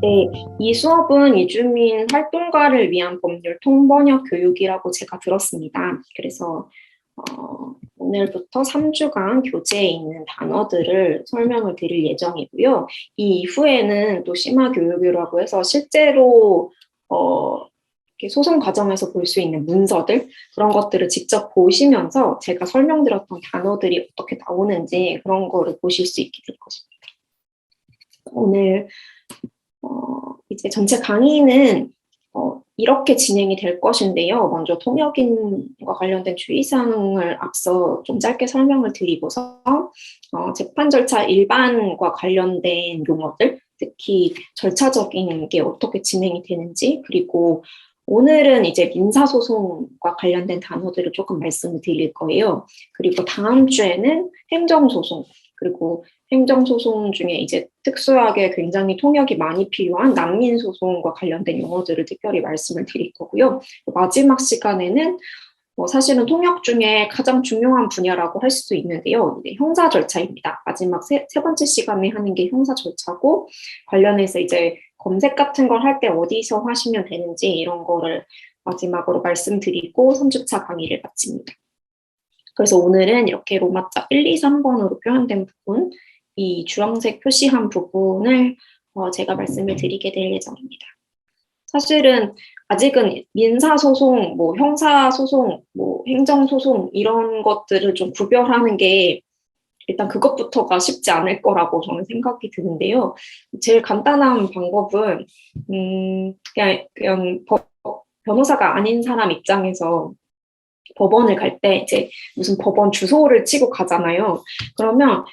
네, 이 수업은 이주민 활동가를 위한 법률 통번역 교육이라고 제가 들었습니다. 그래서 오늘부터 3주간 교재에 있는 단어들을 설명을 드릴 예정이고요. 이 이후에는 또 심화 교육이라고 해서 실제로 이렇게 소송 과정에서 볼 수 있는 문서들, 그런 것들을 직접 보시면서 제가 설명드렸던 단어들이 어떻게 나오는지 그런 거를 보실 수 있게 될 것입니다. 오늘 이제 전체 강의는 이렇게 진행이 될 것인데요. 먼저 통역인과 관련된 주의사항을 앞서 좀 짧게 설명을 드리고서 재판 절차 일반과 관련된 용어들, 특히 절차적인 게 어떻게 진행이 되는지, 그리고 오늘은 이제 민사소송과 관련된 단어들을 조금 말씀을 드릴 거예요. 그리고 다음 주에는 행정소송, 그리고 행정소송 중에 이제 특수하게 굉장히 통역이 많이 필요한 난민소송과 관련된 용어들을 특별히 말씀을 드릴 거고요. 마지막 시간에는 사실은 통역 중에 가장 중요한 분야라고 할 수도 있는데요. 형사 절차입니다. 마지막 세 번째 시간에 하는 게 형사 절차고, 관련해서 이제 검색 같은 걸 할 때 어디서 하시면 되는지 이런 거를 마지막으로 말씀드리고 3주차 강의를 마칩니다. 그래서 오늘은 이렇게 로마자 1, 2, 3번으로 표현된 부분, 이 주황색 표시한 부분을 제가 말씀을 드리게 될 예정입니다. 사실은 아직은 민사소송, 뭐 형사소송, 뭐 행정소송 이런 것들을 좀 구별하는 게 일단 그것부터가 쉽지 않을 거라고 저는 생각이 드는데요. 제일 간단한 방법은 그냥 변호사가 아닌 사람 입장에서 법원을 갈 때 이제 무슨 법원 주소를 치고 가잖아요. 그러면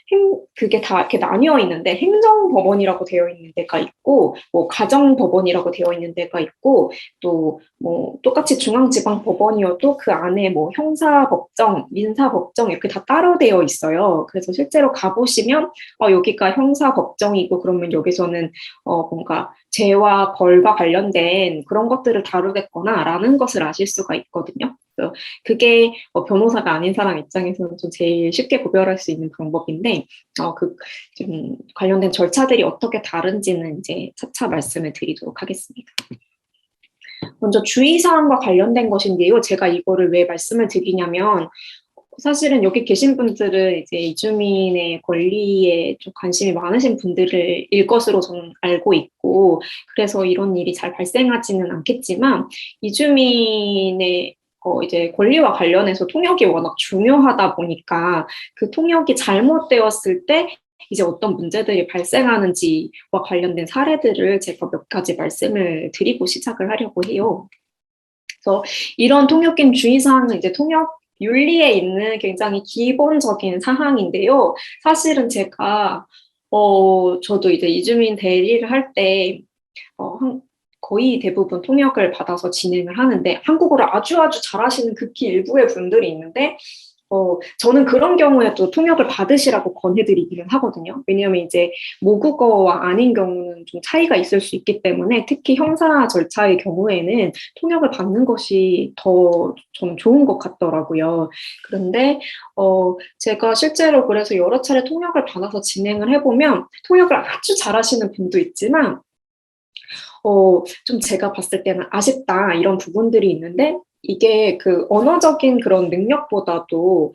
그게 다 이렇게 나뉘어 있는데 행정법원이라고 되어 있는 데가 있고, 뭐 가정법원이라고 되어 있는 데가 있고, 또 뭐 똑같이 중앙지방법원이어도 그 안에 뭐 형사법정, 민사법정 이렇게 다 따로 되어 있어요. 그래서 실제로 가보시면 여기가 형사법정이고, 그러면 여기서는 뭔가 죄와 벌과 관련된 그런 것들을 다루겠거나라는 것을 아실 수가 있거든요. 그게 변호사가 아닌 사람 입장에서는 좀 제일 쉽게 구별할 수 있는 방법인데, 좀 관련된 절차들이 어떻게 다른지는 이제 차차 말씀을 드리도록 하겠습니다. 먼저 주의사항과 관련된 것인데요. 제가 이거를 왜 말씀을 드리냐면, 사실은 여기 계신 분들은 이제 이주민의 권리에 좀 관심이 많으신 분들일 것으로 저는 알고 있고, 그래서 이런 일이 잘 발생하지는 않겠지만, 이주민의 이제 권리와 관련해서 통역이 워낙 중요하다 보니까 그 통역이 잘못되었을 때 이제 어떤 문제들이 발생하는지와 관련된 사례들을 제가 몇 가지 말씀을 드리고 시작을 하려고 해요. 그래서 이런 통역인 주의사항은 이제 통역 윤리에 있는 굉장히 기본적인 사항인데요. 사실은 제가 저도 이제 이주민 대리를 할 때 거의 대부분 통역을 받아서 진행을 하는데, 한국어를 아주 잘하시는 극히 일부의 분들이 있는데, 저는 그런 경우에도 통역을 받으시라고 권해드리기는 하거든요. 왜냐하면 이제 모국어와 아닌 경우는 좀 차이가 있을 수 있기 때문에, 특히 형사 절차의 경우에는 통역을 받는 것이 더 저는 좋은 것 같더라고요. 그런데 제가 실제로 그래서 여러 차례 통역을 받아서 진행을 해보면 통역을 아주 잘하시는 분도 있지만 좀 제가 봤을 때는 아쉽다 이런 부분들이 있는데, 이게 그 언어적인 그런 능력보다도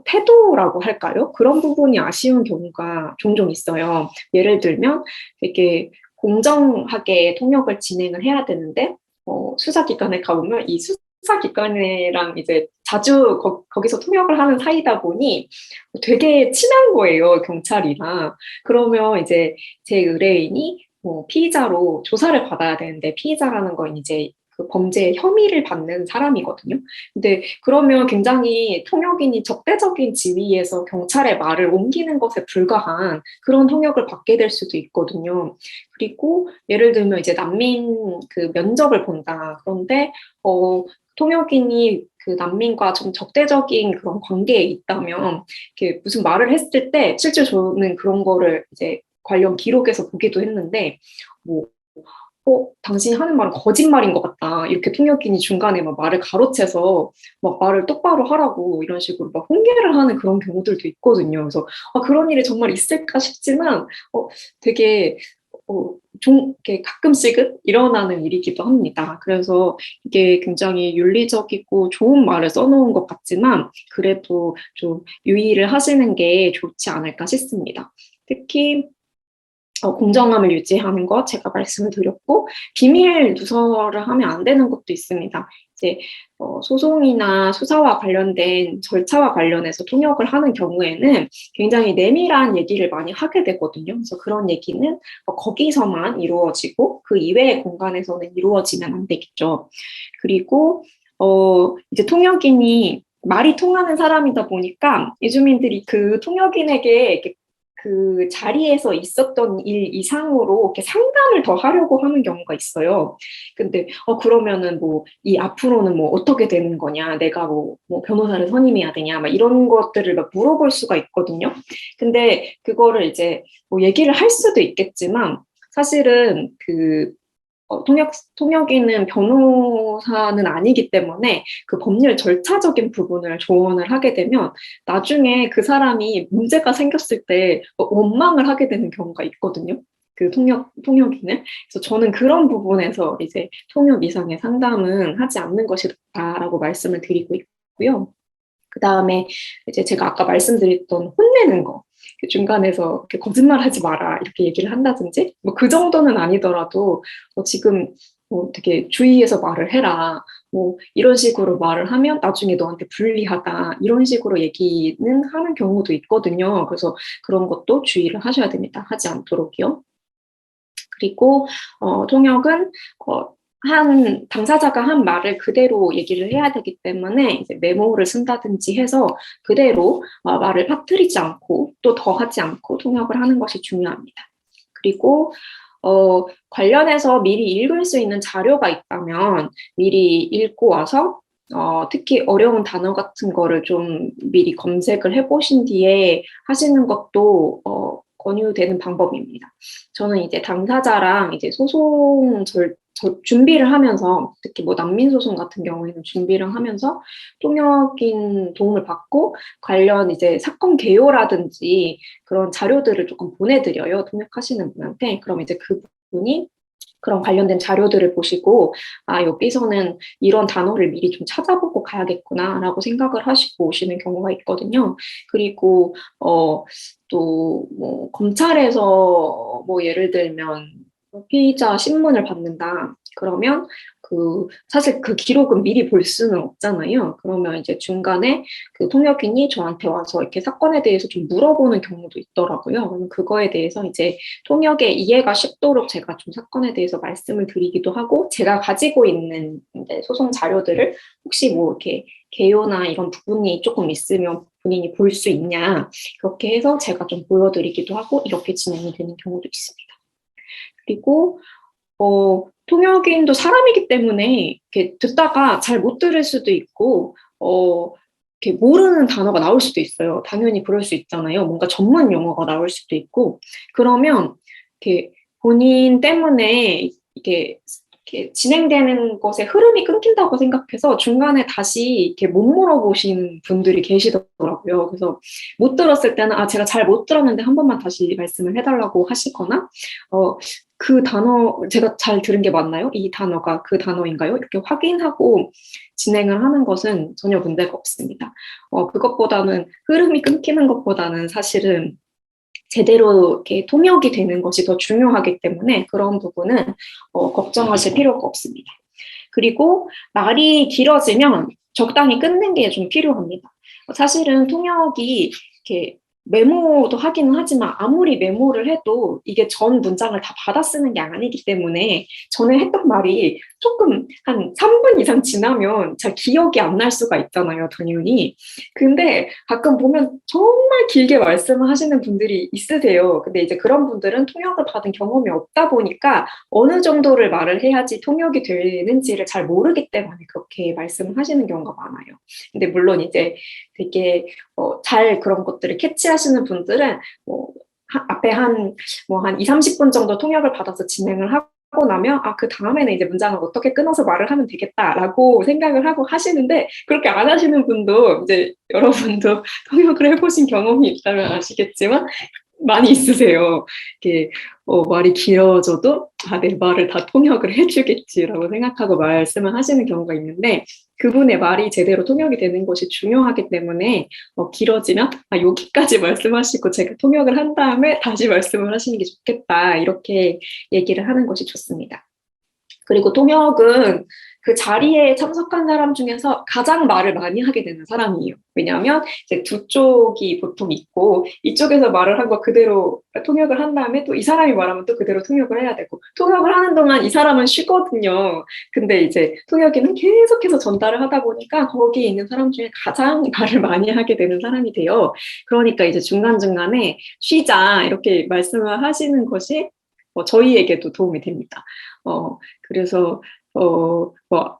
태도라고 할까요? 그런 부분이 아쉬운 경우가 종종 있어요. 예를 들면 되게 공정하게 통역을 진행을 해야 되는데 수사기관에 가보면 이 수사기관이랑 이제 자주 거기서 통역을 하는 사이다 보니 되게 친한 거예요, 경찰이랑. 그러면 이제 제 의뢰인이 피의자로 조사를 받아야 되는데, 피의자라는 건 이제 그 범죄 혐의를 받는 사람이거든요. 근데 그러면 굉장히 통역인이 적대적인 지위에서 경찰의 말을 옮기는 것에 불과한 그런 통역을 받게 될 수도 있거든요. 그리고 예를 들면 이제 난민 그 면접을 본다. 그런데 통역인이 그 난민과 좀 적대적인 그런 관계에 있다면, 이렇게 무슨 말을 했을 때 실제 저는 그런 거를 이제 관련 기록에서 보기도 했는데, 뭐 당신이 하는 말은 거짓말인 것 같다, 이렇게 통역인이 중간에 막 말을 가로채서 막 말을 똑바로 하라고 이런 식으로 막 훈계를 하는 그런 경우들도 있거든요. 그래서 그런 일이 정말 있을까 싶지만 되게 이렇게 가끔씩은 일어나는 일이기도 합니다. 그래서 이게 굉장히 윤리적이고 좋은 말을 써놓은 것 같지만 그래도 좀 유의를 하시는 게 좋지 않을까 싶습니다. 특히 공정함을 유지하는 것 제가 말씀을 드렸고 비밀 누설을 하면 안 되는 것도 있습니다. 이제 소송이나 수사와 관련된 절차와 관련해서 통역을 하는 경우에는 굉장히 내밀한 얘기를 많이 하게 되거든요. 그래서 그런 얘기는 거기서만 이루어지고 그 이외의 공간에서는 이루어지면 안 되겠죠. 그리고 이제 통역인이 말이 통하는 사람이다 보니까 이주민들이 그 통역인에게 이렇게 그 자리에서 있었던 일 이상으로 이렇게 상담을 더 하려고 하는 경우가 있어요. 근데 그러면은 뭐 이 앞으로는 뭐 어떻게 되는 거냐, 내가 뭐 변호사를 선임해야 되냐, 막 이런 것들을 막 물어볼 수가 있거든요. 근데 그거를 이제 뭐 얘기를 할 수도 있겠지만 사실은 그 통역인은 변호사는 아니기 때문에 그 법률 절차적인 부분을 조언을 하게 되면 나중에 그 사람이 문제가 생겼을 때 원망을 하게 되는 경우가 있거든요. 그 통역인은. 그래서 저는 그런 부분에서 이제 통역 이상의 상담은 하지 않는 것이 좋다라고 말씀을 드리고 있고요. 그 다음에 이제 제가 아까 말씀드렸던 혼내는 거. 중간에서 이렇게 거짓말하지 마라 이렇게 얘기를 한다든지 뭐 그 정도는 아니더라도 지금 뭐 되게 주의해서 말을 해라 뭐 이런 식으로 말을 하면 나중에 너한테 불리하다 이런 식으로 얘기는 하는 경우도 있거든요. 그래서 그런 것도 주의를 하셔야 됩니다. 하지 않도록요. 그리고 통역은 한 당사자가 한 말을 그대로 얘기를 해야 되기 때문에 이제 메모를 쓴다든지 해서 그대로 말을 빠뜨리지 않고 또 더하지 않고 통역을 하는 것이 중요합니다. 그리고 관련해서 미리 읽을 수 있는 자료가 있다면 미리 읽고 와서 특히 어려운 단어 같은 거를 좀 미리 검색을 해보신 뒤에 하시는 것도 권유되는 방법입니다. 저는 이제 당사자랑 이제 소송 준비를 하면서 특히 뭐 난민소송 같은 경우에는 준비를 하면서 통역인 도움을 받고 관련 이제 사건 개요라든지 그런 자료들을 조금 보내드려요. 통역하시는 분한테. 그럼 이제 그분이 그런 관련된 자료들을 보시고 여기서는 이런 단어를 미리 좀 찾아보고 가야겠구나라고 생각을 하시고 오시는 경우가 있거든요. 그리고 또 뭐 검찰에서 뭐 예를 들면 피의자 신문을 받는다. 그러면 사실 그 기록은 미리 볼 수는 없잖아요. 그러면 이제 중간에 그 통역인이 저한테 와서 이렇게 사건에 대해서 좀 물어보는 경우도 있더라고요. 그럼 그거에 대해서 이제 통역의 이해가 쉽도록 제가 좀 사건에 대해서 말씀을 드리기도 하고, 제가 가지고 있는 이제 소송 자료들을 혹시 뭐 이렇게 개요나 이런 부분이 조금 있으면 본인이 볼 수 있냐, 그렇게 해서 제가 좀 보여드리기도 하고, 이렇게 진행이 되는 경우도 있습니다. 그리고 통역인도 사람이기 때문에 이렇게 듣다가 잘 못 들을 수도 있고 이렇게 모르는 단어가 나올 수도 있어요. 당연히 그럴 수 있잖아요. 뭔가 전문 용어가 나올 수도 있고 그러면 이렇게 본인 때문에 이렇게 진행되는 것에 흐름이 끊긴다고 생각해서 중간에 다시 이렇게 못 물어보시는 분들이 계시더라고요. 그래서 못 들었을 때는 제가 잘 못 들었는데 한 번만 다시 말씀을 해달라고 하시거나 그 단어 제가 잘 들은 게 맞나요? 이 단어가 그 단어인가요? 이렇게 확인하고 진행을 하는 것은 전혀 문제가 없습니다. 그것보다는 흐름이 끊기는 것보다는 사실은 제대로 이렇게 통역이 되는 것이 더 중요하기 때문에 그런 부분은 걱정하실 필요가 없습니다. 그리고 말이 길어지면 적당히 끊는 게 좀 필요합니다. 사실은 통역이 이렇게 메모도 하기는 하지만 아무리 메모를 해도 이게 전 문장을 다 받아 쓰는 게 아니기 때문에 전에 했던 말이 조금 한 3분 이상 지나면 잘 기억이 안 날 수가 있잖아요, 당연히. 근데 가끔 보면 정말 길게 말씀을 하시는 분들이 있으세요. 근데 이제 그런 분들은 통역을 받은 경험이 없다 보니까 어느 정도를 말을 해야지 통역이 되는지를 잘 모르기 때문에 그렇게 말씀을 하시는 경우가 많아요. 근데 물론 이제 되게 잘 그런 것들을 캐치하시는 분들은 앞에 한 2, 30분 정도 통역을 받아서 진행을 하고 나면 그 다음에는 이제 문장을 어떻게 끊어서 말을 하면 되겠다라고 생각을 하고 하시는데, 그렇게 안 하시는 분도 이제 여러분도 통역을 해보신 경험이 있다면 아시겠지만 많이 있으세요. 이게 말이 길어져도 내 말을 다 통역을 해주겠지라고 생각하고 말씀을 하시는 경우가 있는데 그분의 말이 제대로 통역이 되는 것이 중요하기 때문에 길어지면 여기까지 말씀하시고 제가 통역을 한 다음에 다시 말씀을 하시는 게 좋겠다 이렇게 얘기를 하는 것이 좋습니다. 그리고 통역은 그 자리에 참석한 사람 중에서 가장 말을 많이 하게 되는 사람이에요. 왜냐하면 이제 두 쪽이 보통 있고 이쪽에서 말을 한 거 그대로 통역을 한 다음에 또 이 사람이 말하면 또 그대로 통역을 해야 되고 통역을 하는 동안 이 사람은 쉬거든요. 근데 이제 통역이는 계속해서 전달을 하다 보니까 거기에 있는 사람 중에 가장 말을 많이 하게 되는 사람이 돼요. 그러니까 이제 중간중간에 쉬자 이렇게 말씀을 하시는 것이 저희에게도 도움이 됩니다. 그래서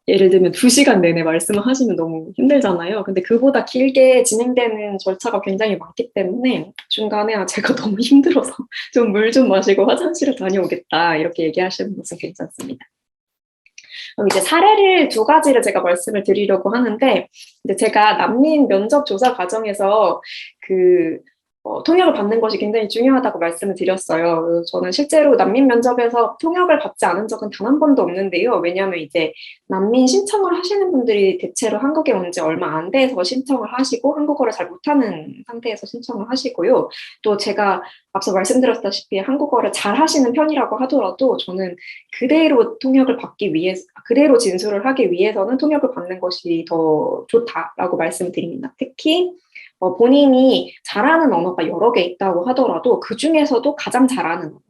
예를 들면 2시간 내내 말씀을 하시면 너무 힘들잖아요. 근데 그보다 길게 진행되는 절차가 굉장히 많기 때문에 중간에 제가 너무 힘들어서 좀 물 좀 마시고 화장실을 다녀오겠다 이렇게 얘기하시는 것은 괜찮습니다. 그럼 이제 사례를 2가지를 제가 말씀을 드리려고 하는데 이제 제가 난민 면접 조사 과정에서 통역을 받는 것이 굉장히 중요하다고 말씀을 드렸어요. 저는 실제로 난민 면접에서 통역을 받지 않은 적은 단 한 번도 없는데요. 왜냐하면 이제 난민 신청을 하시는 분들이 대체로 한국에 온 지 얼마 안 돼서 신청을 하시고 한국어를 잘 못하는 상태에서 신청을 하시고요. 또 제가 앞서 말씀드렸다시피 한국어를 잘 하시는 편이라고 하더라도 저는 그대로 통역을 받기 위해서, 그대로 진술을 하기 위해서는 통역을 받는 것이 더 좋다라고 말씀을 드립니다. 특히 본인이 잘하는 언어가 여러 개 있다고 하더라도 그 중에서도 가장 잘하는 언어,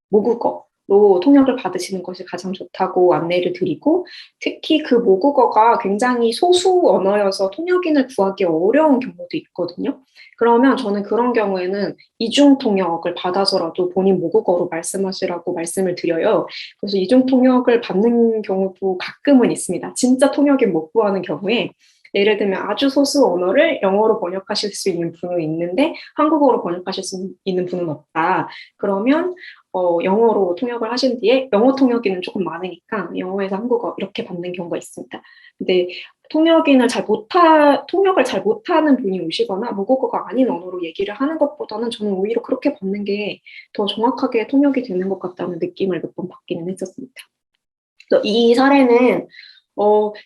모국어로 통역을 받으시는 것이 가장 좋다고 안내를 드리고 특히 그 모국어가 굉장히 소수 언어여서 통역인을 구하기 어려운 경우도 있거든요. 그러면 저는 그런 경우에는 이중 통역을 받아서라도 본인 모국어로 말씀하시라고 말씀을 드려요. 그래서 이중 통역을 받는 경우도 가끔은 있습니다. 진짜 통역인 못 구하는 경우에 예를 들면 아주 소수 언어를 영어로 번역하실 수 있는 분은 있는데 한국어로 번역하실 수 있는 분은 없다. 그러면 영어로 통역을 하신 뒤에 영어 통역인은 조금 많으니까 영어에서 한국어 이렇게 받는 경우가 있습니다. 근데 통역을 잘 못하는 분이 오시거나 모국어가 아닌 언어로 얘기를 하는 것보다는 저는 오히려 그렇게 받는 게 더 정확하게 통역이 되는 것 같다는 느낌을 몇 번 받기는 했었습니다. 그래서 이 사례는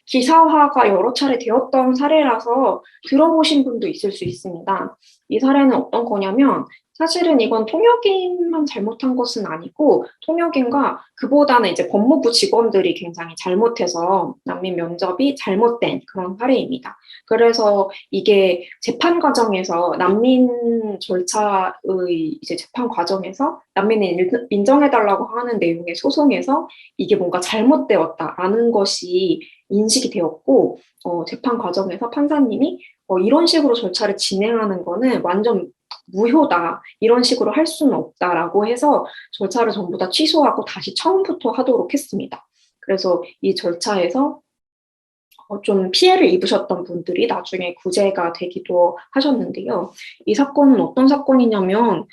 기사화가 여러 차례 되었던 사례라서 들어보신 분도 있을 수 있습니다. 이 사례는 어떤 거냐면 사실은 이건 통역인만 잘못한 것은 아니고 통역인과 그보다는 이제 법무부 직원들이 굉장히 잘못해서 난민 면접이 잘못된 그런 사례입니다. 그래서 이게 재판 과정에서 난민 절차의 이제 재판 과정에서 난민을 인정해달라고 하는 내용의 소송에서 이게 뭔가 잘못되었다라는 것이 인식이 되었고 재판 과정에서 판사님이 이런 식으로 절차를 진행하는 거는 완전 무효다. 이런 식으로 할 수는 없다라고 해서 절차를 전부 다 취소하고 다시 처음부터 하도록 했습니다. 그래서 이 절차에서 좀 피해를 입으셨던 분들이 나중에 구제가 되기도 하셨는데요. 이 사건은 어떤 사건이냐면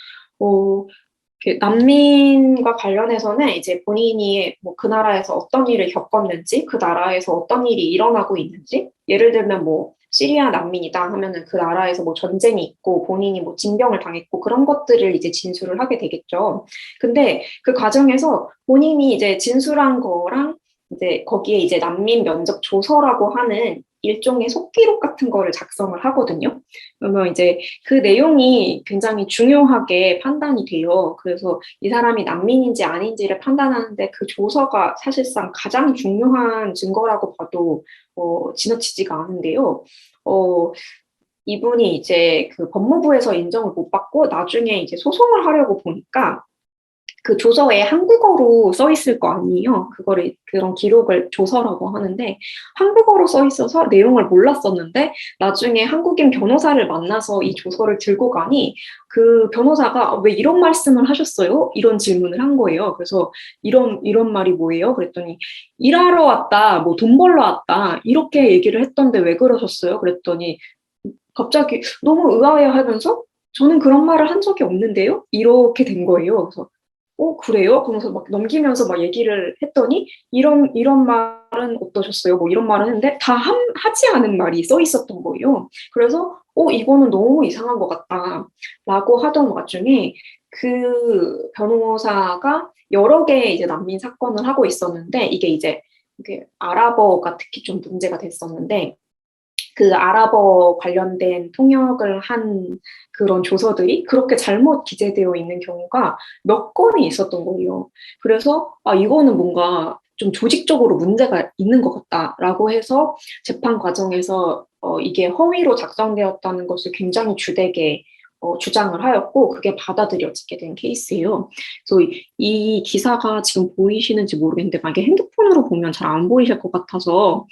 난민과 관련해서는 이제 본인이 뭐 그 나라에서 어떤 일을 겪었는지, 그 나라에서 어떤 일이 일어나고 있는지, 예를 들면 뭐 시리아 난민이다 하면은 그 나라에서 뭐 전쟁이 있고 본인이 뭐 징병을 당했고 그런 것들을 이제 진술을 하게 되겠죠. 근데 그 과정에서 본인이 이제 진술한 거랑 이제 거기에 이제 난민 면접 조서라고 하는 일종의 속기록 같은 거를 작성을 하거든요. 그러면 이제 그 내용이 굉장히 중요하게 판단이 돼요. 그래서 이 사람이 난민인지 아닌지를 판단하는데 그 조서가 사실상 가장 중요한 증거라고 봐도 지나치지가 않은데요. 이분이 이제 그 법무부에서 인정을 못 받고 나중에 이제 소송을 하려고 보니까 그 조서에 한국어로 써 있을 거 아니에요. 그런 기록을 조서라고 하는데 한국어로 써 있어서 내용을 몰랐었는데 나중에 한국인 변호사를 만나서 이 조서를 들고 가니 그 변호사가 왜 이런 말씀을 하셨어요? 이런 질문을 한 거예요. 그래서 이런 말이 뭐예요? 그랬더니 일하러 왔다, 뭐 돈 벌러 왔다 이렇게 얘기를 했던데 왜 그러셨어요? 그랬더니 갑자기 너무 의아해하면서 저는 그런 말을 한 적이 없는데요? 이렇게 된 거예요. 그래서 그래요? 그러면서 막 넘기면서 막 얘기를 했더니 이런 말은 어떠셨어요? 뭐 이런 말을 했는데 다 하지 않은 말이 써 있었던 거예요. 그래서 이거는 너무 이상한 것 같다라고 하던 와중에 그 변호사가 여러 개의 이제 난민 사건을 하고 있었는데 이게 이제 아랍어가 특히 좀 문제가 됐었는데 그 아랍어 관련된 통역을 한 그런 조서들이 그렇게 잘못 기재되어 있는 경우가 몇 건이 있었던 거예요. 그래서 이거는 뭔가 좀 조직적으로 문제가 있는 것 같다라고 해서 재판 과정에서 이게 허위로 작성되었다는 것을 굉장히 주되게 주장을 하였고 그게 받아들여지게 된 케이스예요. 그래서 이 기사가 지금 보이시는지 모르겠는데 만약에 핸드폰으로 보면 잘 안 보이실 것 같아서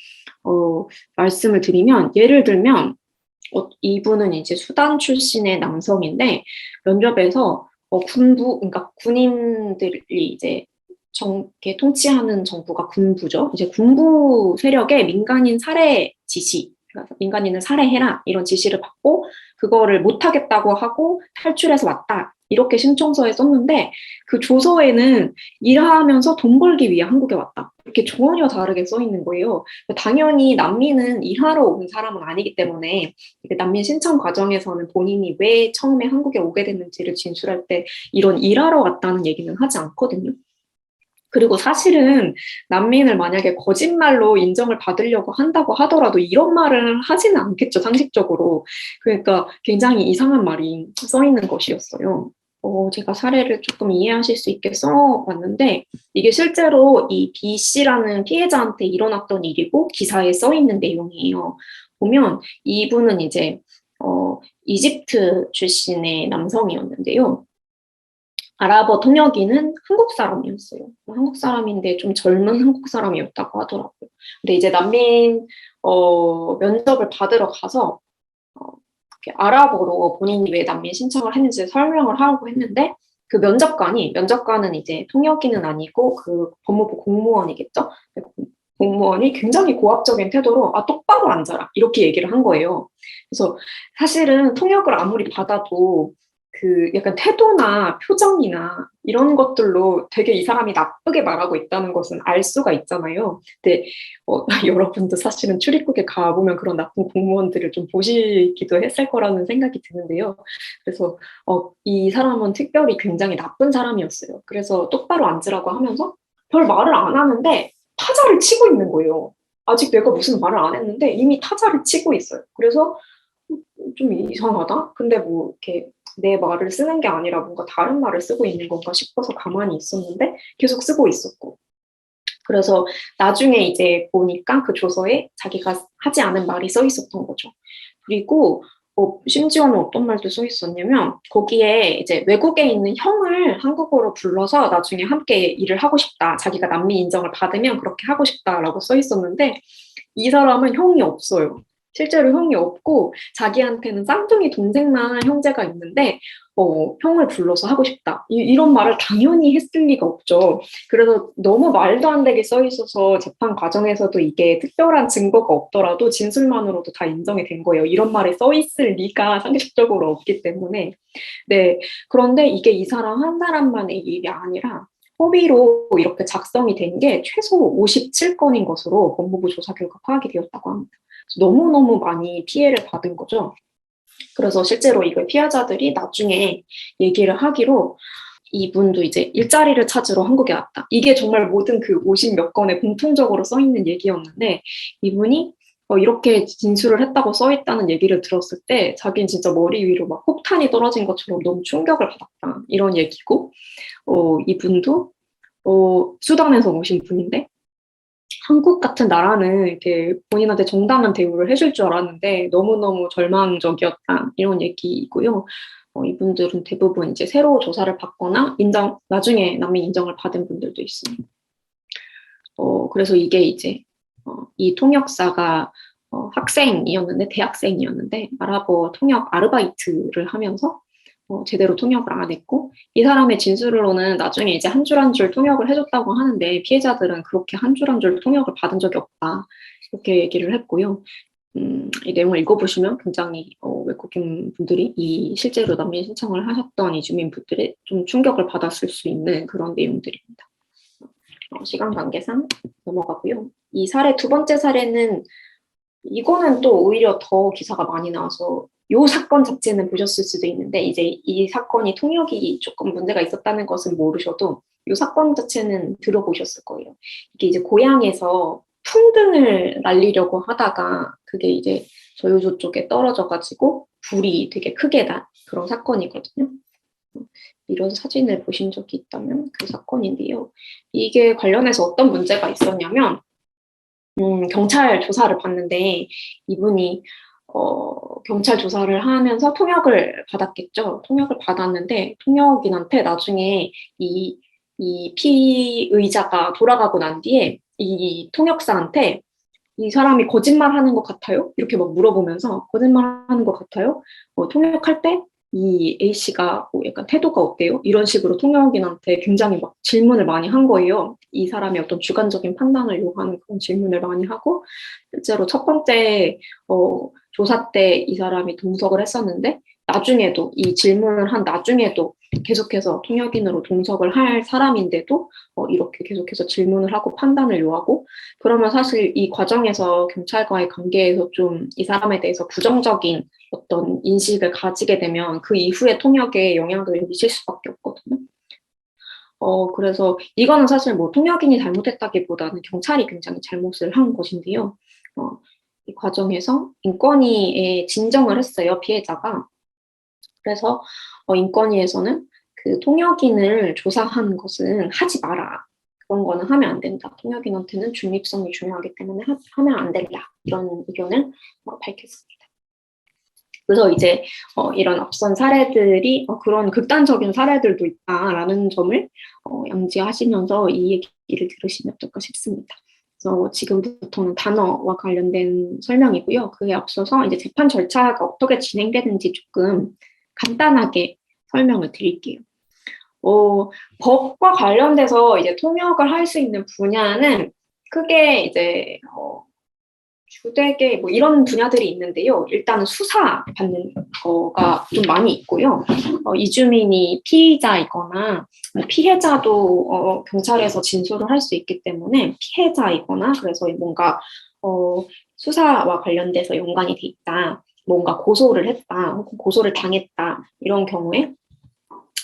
말씀을 드리면 예를 들면 이분은 이제 수단 출신의 남성인데 면접에서 그러니까 군인들이 이제 통치하는 정부가 군부죠. 이제 군부 세력의 민간인 살해 지시, 그러니까 민간인을 살해해라 이런 지시를 받고 그거를 못하겠다고 하고 탈출해서 왔다. 이렇게 신청서에 썼는데 그 조서에는 일하면서 돈 벌기 위해 한국에 왔다. 이렇게 전혀 다르게 써 있는 거예요. 당연히 난민은 일하러 온 사람은 아니기 때문에 난민 신청 과정에서는 본인이 왜 처음에 한국에 오게 됐는지를 진술할 때 이런 일하러 왔다는 얘기는 하지 않거든요. 그리고 사실은 난민을 만약에 거짓말로 인정을 받으려고 한다고 하더라도 이런 말을 하지는 않겠죠, 상식적으로. 그러니까 굉장히 이상한 말이 써 있는 것이었어요. 제가 사례를 조금 이해하실 수 있게 써봤는데 이게 실제로 이 B 씨라는 피해자한테 일어났던 일이고 기사에 써 있는 내용이에요. 보면 이분은 이제 이집트 출신의 남성이었는데요. 아랍어 통역이는 한국 사람이었어요. 한국 사람인데 좀 젊은 한국 사람이었다고 하더라고요. 근데 이제 난민 면접을 받으러 가서 아랍어로 본인이 왜 난민 신청을 했는지 설명을 하려고 했는데 그 면접관은 이제 통역인은 아니고 그 법무부 공무원이겠죠? 공무원이 굉장히 고압적인 태도로 똑바로 앉아라 이렇게 얘기를 한 거예요. 그래서 사실은 통역을 아무리 받아도 그 약간 태도나 표정이나 이런 것들로 되게 이 사람이 나쁘게 말하고 있다는 것은 알 수가 있잖아요. 근데 여러분도 사실은 출입국에 가보면 그런 나쁜 공무원들을 좀 보시기도 했을 거라는 생각이 드는데요. 그래서 이 사람은 특별히 굉장히 나쁜 사람이었어요. 그래서 똑바로 앉으라고 하면서 별 말을 안 하는데 타자를 치고 있는 거예요. 아직 내가 무슨 말을 안 했는데 이미 타자를 치고 있어요. 그래서 좀 이상하다? 근데 뭐 이렇게 내 말을 쓰는 게 아니라 뭔가 다른 말을 쓰고 있는 건가 싶어서 가만히 있었는데 계속 쓰고 있었고. 그래서 나중에 이제 보니까 그 조서에 자기가 하지 않은 말이 써 있었던 거죠. 그리고 심지어는 어떤 말도 써 있었냐면 거기에 이제 외국에 있는 형을 한국어로 불러서 나중에 함께 일을 하고 싶다. 자기가 난민 인정을 받으면 그렇게 하고 싶다라고 써 있었는데 이 사람은 형이 없어요. 실제로 형이 없고 자기한테는 쌍둥이 동생만 형제가 있는데 형을 불러서 하고 싶다. 이런 말을 당연히 했을 리가 없죠. 그래서 너무 말도 안 되게 써 있어서 재판 과정에서도 이게 특별한 증거가 없더라도 진술만으로도 다 인정이 된 거예요. 이런 말이 써 있을 리가 상식적으로 없기 때문에. 네. 그런데 이게 이 사람 한 사람만의 일이 아니라 허위로 이렇게 작성이 된 게 최소 57건인 것으로 법무부 조사 결과 파악이 되었다고 합니다. 너무너무 많이 피해를 받은 거죠. 그래서 실제로 이걸 피해자들이 나중에 얘기를 하기로 이분도 이제 일자리를 찾으러 한국에 왔다. 이게 정말 모든 그 50 몇 건에 공통적으로 써 있는 얘기였는데 이분이 이렇게 진술을 했다고 써 있다는 얘기를 들었을 때 자기는 진짜 머리 위로 막 폭탄이 떨어진 것처럼 너무 충격을 받았다. 이런 얘기고 이분도 수단에서 오신 분인데 한국 같은 나라는 이렇게 본인한테 정당한 대우를 해줄 줄 알았는데 너무너무 절망적이었다. 이런 얘기이고요. 이분들은 대부분 이제 새로 조사를 받거나 나중에 난민 인정을 받은 분들도 있습니다. 그래서 이게 이제 이 통역사가 대학생이었는데 아랍어 통역 아르바이트를 하면서 제대로 통역을 안 했고 이 사람의 진술로는 나중에 이제 한 줄 한 줄 통역을 해줬다고 하는데 피해자들은 그렇게 한 줄 한 줄 통역을 받은 적이 없다 이렇게 얘기를 했고요. 이 내용을 읽어보시면 굉장히 외국인 분들이 이 실제로 난민 신청을 하셨던 이주민 분들이 좀 충격을 받았을 수 있는 그런 내용들입니다. 시간 관계상 넘어가고요. 이 사례 두 번째 사례는 이거는 또 오히려 더 기사가 많이 나와서 요 사건 자체는 보셨을 수도 있는데 이제 이 사건이 통역이 조금 문제가 있었다는 것은 모르셔도 요 사건 자체는 들어보셨을 거예요. 이게 이제 고향에서 풍등을 날리려고 하다가 그게 이제 저요조 쪽에 떨어져가지고 불이 되게 크게 난 그런 사건이거든요. 이런 사진을 보신 적이 있다면 그 사건인데요. 이게 관련해서 어떤 문제가 있었냐면 경찰 조사를 받는데 이분이 경찰 조사를 하면서 통역을 받았겠죠. 통역을 받았는데 통역인한테 나중에 이 피의자가 돌아가고 난 뒤에 이 통역사한테 이 사람이 거짓말하는 것 같아요? 이렇게 막 물어보면서 거짓말하는 것 같아요? 통역할 때 이 A씨가 뭐 약간 태도가 어때요? 이런 식으로 통역인한테 굉장히 막 질문을 많이 한 거예요. 이 사람의 어떤 주관적인 판단을 요하는 그런 질문을 많이 하고 실제로 첫 번째 조사 때 이 사람이 동석을 했었는데 나중에도 이 질문을 한 나중에도 계속해서 통역인으로 동석을 할 사람인데도 이렇게 계속해서 질문을 하고 판단을 요하고 그러면 사실 이 과정에서 경찰과의 관계에서 좀 이 사람에 대해서 부정적인 어떤 인식을 가지게 되면 그 이후에 통역에 영향을 미칠 수밖에 없거든요. 그래서 이거는 사실 뭐 통역인이 잘못했다기보다는 경찰이 굉장히 잘못을 한 것인데요. 이 과정에서 인권위에 진정을 했어요, 피해자가. 그래서 인권위에서는 그 통역인을 조사하는 것은 하지 마라. 그런 거는 하면 안 된다. 통역인한테는 중립성이 중요하기 때문에 하면 안 된다. 이런 의견을 밝혔습니다. 그래서 이제 이런 앞선 사례들이 그런 극단적인 사례들도 있다라는 점을 양지하시면서 이 얘기를 들으시면 어떨까 싶습니다. 그래서 지금부터는 단어와 관련된 설명이고요. 그에 앞서서 이제 재판 절차가 어떻게 진행되는지 조금 간단하게 설명을 드릴게요. 법과 관련돼서 이제 통역을 할 수 있는 분야는 크게 이제 주되게 뭐 이런 분야들이 있는데요. 일단은 수사 받는 거가 좀 많이 있고요. 이주민이 피의자이거나 뭐 피해자도 경찰에서 진술을 할 수 있기 때문에 피해자이거나 그래서 뭔가 수사와 관련돼서 연관이 돼 있다. 뭔가 고소를 했다. 혹은 고소를 당했다. 이런 경우에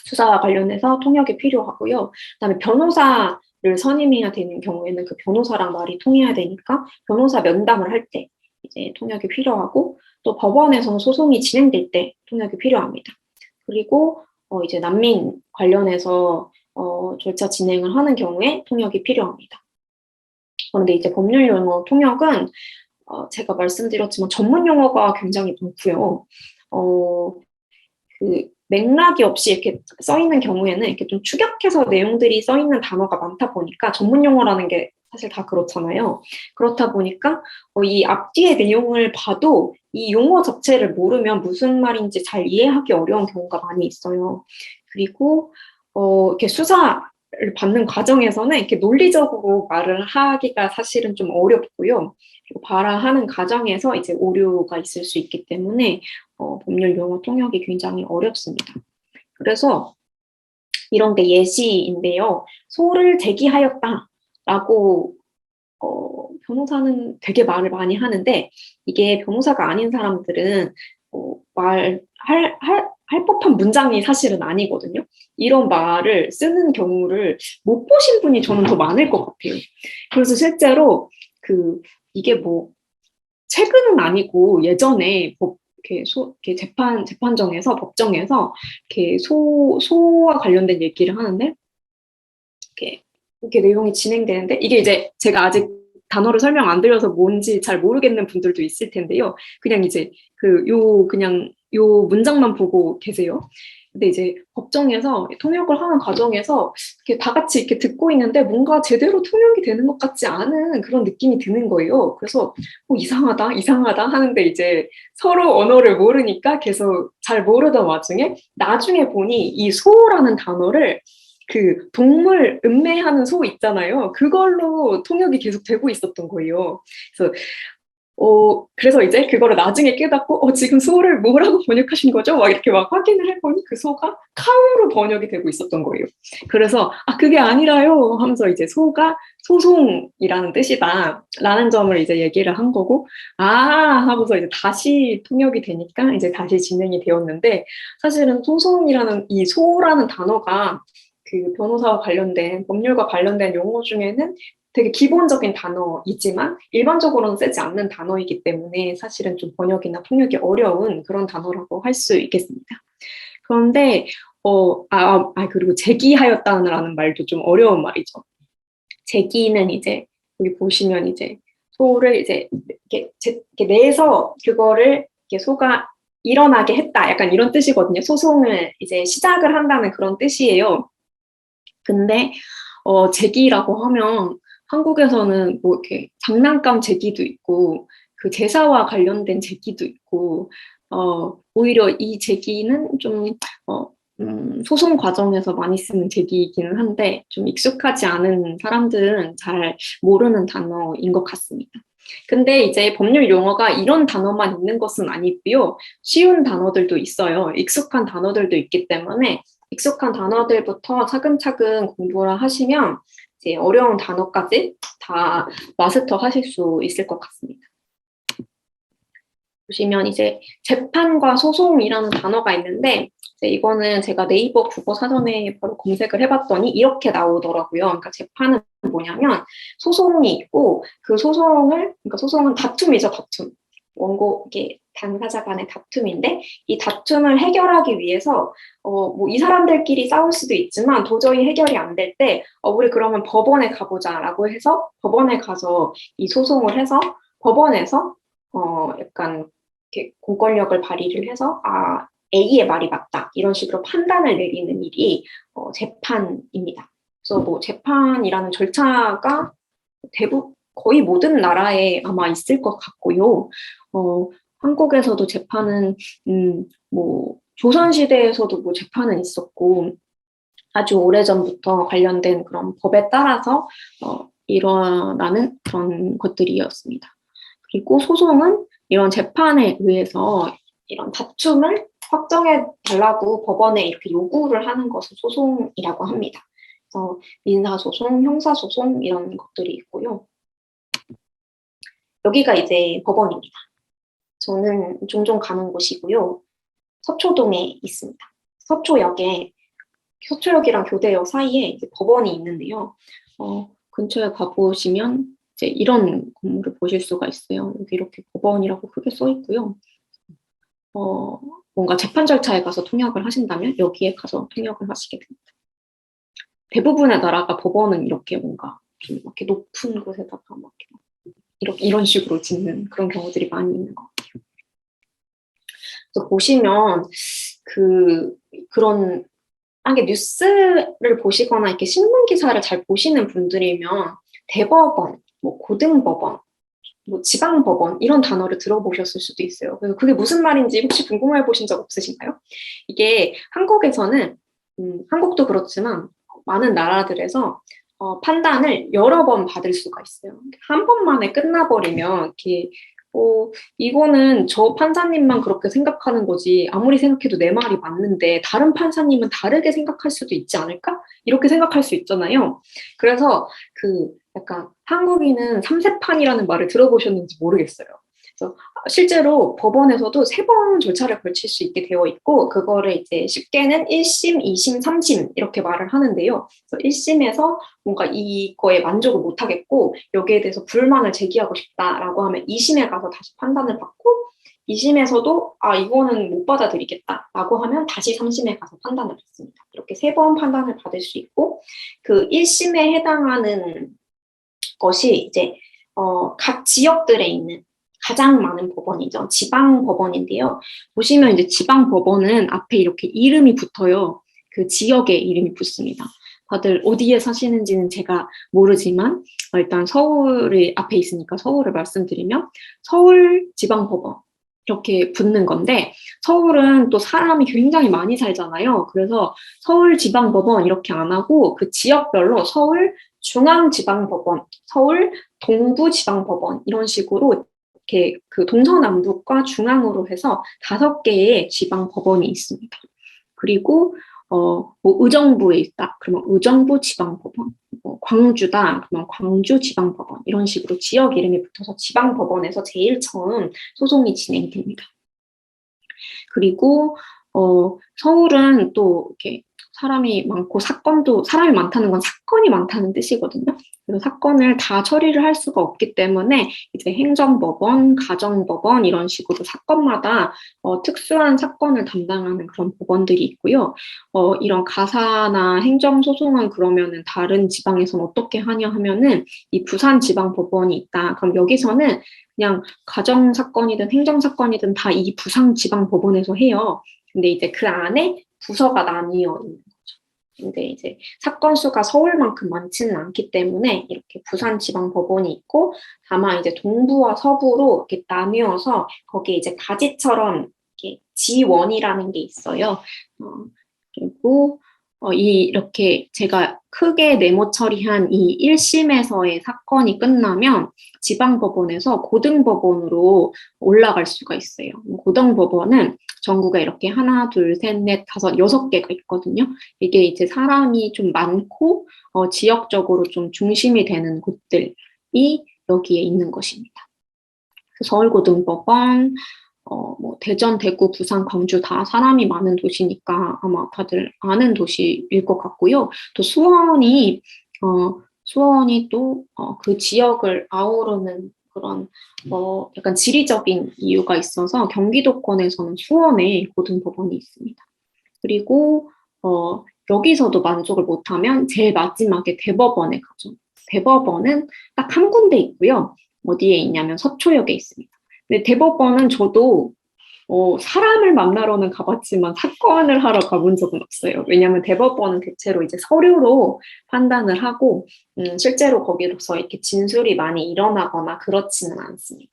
수사와 관련해서 통역이 필요하고요. 그다음에 변호사를 선임해야 되는 경우에는 그 변호사랑 말이 통해야 되니까 변호사 면담을 할 때 이제 통역이 필요하고 또 법원에서 소송이 진행될 때 통역이 필요합니다. 그리고 이제 난민 관련해서 절차 진행을 하는 경우에 통역이 필요합니다. 그런데 이제 법률 용어 통역은 제가 말씀드렸지만 전문 용어가 굉장히 많고요. 그 맥락이 없이 이렇게 써 있는 경우에는 이렇게 좀 추격해서 내용들이 써 있는 단어가 많다 보니까 전문 용어라는 게 사실 다 그렇잖아요. 그렇다 보니까 이 앞뒤의 내용을 봐도 이 용어 자체를 모르면 무슨 말인지 잘 이해하기 어려운 경우가 많이 있어요. 그리고 이렇게 수사를 받는 과정에서는 이렇게 논리적으로 말을 하기가 사실은 좀 어렵고요. 그리고 발화하는 과정에서 이제 오류가 있을 수 있기 때문에 법률 용어 통역이 굉장히 어렵습니다. 그래서 이런 게 예시인데요. 소를 제기하였다라고 변호사는 되게 말을 많이 하는데 이게 변호사가 아닌 사람들은 할 법한 문장이 사실은 아니거든요. 이런 말을 쓰는 경우를 못 보신 분이 저는 더 많을 것 같아요. 그래서 실제로 이게 뭐 최근은 아니고 예전에 이렇게 재판정에서 법정에서 이렇게 소와 관련된 얘기를 하는데 이렇게 내용이 진행되는데 이게 이제 제가 아직 단어를 설명 안 드려서 뭔지 잘 모르겠는 분들도 있을 텐데요. 그냥 이제 그냥 요 문장만 보고 계세요. 근데 이제 법정에서 통역을 하는 과정에서 이렇게 다 같이 이렇게 듣고 있는데 뭔가 제대로 통역이 되는 것 같지 않은 그런 느낌이 드는 거예요. 그래서 이상하다 하는데 이제 서로 언어를 모르니까 계속 잘 모르던 와중에 나중에 보니 이 소라는 단어를 그 동물 음매하는 소 있잖아요. 그걸로 통역이 계속 되고 있었던 거예요. 그래서 그래서 이제 그거를 나중에 깨닫고, 지금 소를 뭐라고 번역하신 거죠? 막 이렇게 막 확인을 해보니 그 소가 카우로 번역이 되고 있었던 거예요. 그래서, 그게 아니라요 하면서 이제 소가 소송이라는 뜻이다. 라는 점을 이제 얘기를 한 거고, 하고서 이제 다시 통역이 되니까 이제 다시 진행이 되었는데, 사실은 소송이라는 이 소라는 단어가 그 변호사와 관련된, 법률과 관련된 용어 중에는 되게 기본적인 단어이지만 일반적으로는 쓰지 않는 단어이기 때문에 사실은 좀 번역이나 통역이 어려운 그런 단어라고 할 수 있겠습니다. 그런데 그리고 제기하였다는 말도 좀 어려운 말이죠. 제기는 이제 여기 보시면 이제 소를 이제 이렇게 내서 그거를 이렇게 소가 일어나게 했다. 약간 이런 뜻이거든요. 소송을 이제 시작을 한다는 그런 뜻이에요. 근데 제기라고 하면 한국에서는 뭐 이렇게 장난감 제기도 있고 그 제사와 관련된 제기도 있고 오히려 이 제기는 좀 소송 과정에서 많이 쓰는 제기이기는 한데 좀 익숙하지 않은 사람들은 잘 모르는 단어인 것 같습니다. 근데 이제 법률 용어가 이런 단어만 있는 것은 아니고요. 쉬운 단어들도 있어요. 익숙한 단어들도 있기 때문에 익숙한 단어들부터 차근차근 공부를 하시면 이제 어려운 단어까지 다 마스터 하실 수 있을 것 같습니다. 보시면 이제 재판과 소송이라는 단어가 있는데 이제 이거는 제가 네이버 국어 사전에 바로 검색을 해봤더니 이렇게 나오더라고요. 그러니까 재판은 뭐냐면 소송이 있고 그 그러니까 소송은 다툼이죠, 다툼. 원고 이게 당사자 간의 다툼인데 이 다툼을 해결하기 위해서 뭐 이 사람들끼리 싸울 수도 있지만 도저히 해결이 안 될 때 우리 그러면 법원에 가보자라고 해서 법원에 가서 이 소송을 해서 법원에서 약간 이렇게 공권력을 발휘를 해서 A의 말이 맞다 이런 식으로 판단을 내리는 일이 재판입니다. 그래서 뭐 재판이라는 절차가 거의 모든 나라에 아마 있을 것 같고요. 한국에서도 재판은 뭐 조선시대에서도 뭐 재판은 있었고 아주 오래전부터 관련된 그런 법에 따라서 일어나는 그런 것들이었습니다. 그리고 소송은 이런 재판에 의해서 이런 다툼을 확정해 달라고 법원에 이렇게 요구를 하는 것을 소송이라고 합니다. 그래서 민사소송, 형사소송 이런 것들이 있고요. 여기가 이제 법원입니다. 저는 종종 가는 곳이고요. 서초동에 있습니다. 서초역이랑 교대역 사이에 이제 법원이 있는데요. 근처에 가보시면 이제 이런 건물을 보실 수가 있어요. 여기 이렇게 법원이라고 크게 써 있고요. 뭔가 재판 절차에 가서 통역을 하신다면 여기에 가서 통역을 하시게 됩니다. 대부분의 나라가 법원은 이렇게 뭔가 좀 이렇게 높은 곳에다가 막 이런 식으로 짓는 그런 경우들이 많이 있는 것 같아요. 그래서 보시면 그런 뉴스를 보시거나 이렇게 신문 기사를 잘 보시는 분들이면 대법원, 뭐 고등법원, 뭐 지방법원 이런 단어를 들어보셨을 수도 있어요. 그래서 그게 무슨 말인지 혹시 궁금해 보신 적 없으신가요? 이게 한국에서는 한국도 그렇지만 많은 나라들에서 판단을 여러 번 받을 수가 있어요. 한 번만에 끝나버리면 이렇게 이거는 저 판사님만 그렇게 생각하는 거지 아무리 생각해도 내 말이 맞는데 다른 판사님은 다르게 생각할 수도 있지 않을까? 이렇게 생각할 수 있잖아요. 그래서 약간 한국인은 삼세판이라는 말을 들어보셨는지 모르겠어요. 그래서 실제로 법원에서도 3번 절차를 걸칠 수 있게 되어 있고 그거를 이제 쉽게는 1심, 2심, 3심 이렇게 말을 하는데요. 그래서 1심에서 뭔가 이거에 만족을 못하겠고 여기에 대해서 불만을 제기하고 싶다라고 하면 2심에 가서 다시 판단을 받고 2심에서도 이거는 못 받아들이겠다라고 하면 다시 3심에 가서 판단을 받습니다. 이렇게 3번 판단을 받을 수 있고 그 1심에 해당하는 것이 이제 각 지역들에 있는 가장 많은 법원이죠. 지방 법원인데요. 보시면 이제 지방 법원은 앞에 이렇게 이름이 붙어요. 그 지역의 이름이 붙습니다. 다들 어디에 사시는지는 제가 모르지만 일단 서울이 앞에 있으니까 서울을 말씀드리면 서울 지방법원 이렇게 붙는 건데 서울은 또 사람이 굉장히 많이 살잖아요. 그래서 서울 지방법원 이렇게 안 하고 그 지역별로 서울 중앙지방법원, 서울 동부지방법원 이런 식으로 이렇게 그 동서남북과 중앙으로 해서 5개의 지방 법원이 있습니다. 그리고 뭐 의정부에 있다. 그러면 의정부 지방법원. 뭐 광주다. 그러면 광주 지방법원. 이런 식으로 지역 이름이 붙어서 지방법원에서 제일 처음 소송이 진행됩니다. 그리고 서울은 또 이렇게 사람이 많고 사람이 많다는 건 사건이 많다는 뜻이거든요. 그래서 사건을 다 처리를 할 수가 없기 때문에 이제 행정법원, 가정법원 이런 식으로 사건마다 특수한 사건을 담당하는 그런 법원들이 있고요. 이런 가사나 행정소송은 그러면은 다른 지방에서는 어떻게 하냐 하면은 이 부산지방법원이 있다. 그럼 여기서는 그냥 가정사건이든 행정사건이든 다 이 부산지방법원에서 해요. 근데 이제 그 안에 부서가 나뉘어 있는 거죠. 근데 이제 사건 수가 서울만큼 많지는 않기 때문에 이렇게 부산지방법원이 있고 다만 이제 동부와 서부로 이렇게 나뉘어서 거기에 이제 가지처럼 이렇게 지원이라는 게 있어요. 그리고 이렇게 제가 크게 네모 처리한 이 1심에서의 사건이 끝나면 지방법원에서 고등법원으로 올라갈 수가 있어요. 고등법원은 전국에 이렇게 하나, 둘, 셋, 넷, 다섯, 6개가 있거든요. 이게 이제 사람이 좀 많고 지역적으로 좀 중심이 되는 곳들이 여기에 있는 것입니다. 서울고등법원, 뭐 대전, 대구, 부산, 광주 다 사람이 많은 도시니까 아마 다들 아는 도시일 것 같고요. 또 수원이 또 그 지역을 아우르는 그런 약간 지리적인 이유가 있어서 경기도권에서는 수원에 고등법원이 있습니다. 그리고 여기서도 만족을 못하면 제일 마지막에 대법원에 가죠. 대법원은 딱 한 군데 있고요. 어디에 있냐면 서초역에 있습니다. 근데 대법원은 저도 사람을 만나러는 가봤지만 사건을 하러 가본 적은 없어요. 왜냐하면 대법원은 대체로 이제 서류로 판단을 하고 실제로 거기로서 이렇게 진술이 많이 일어나거나 그렇지는 않습니다.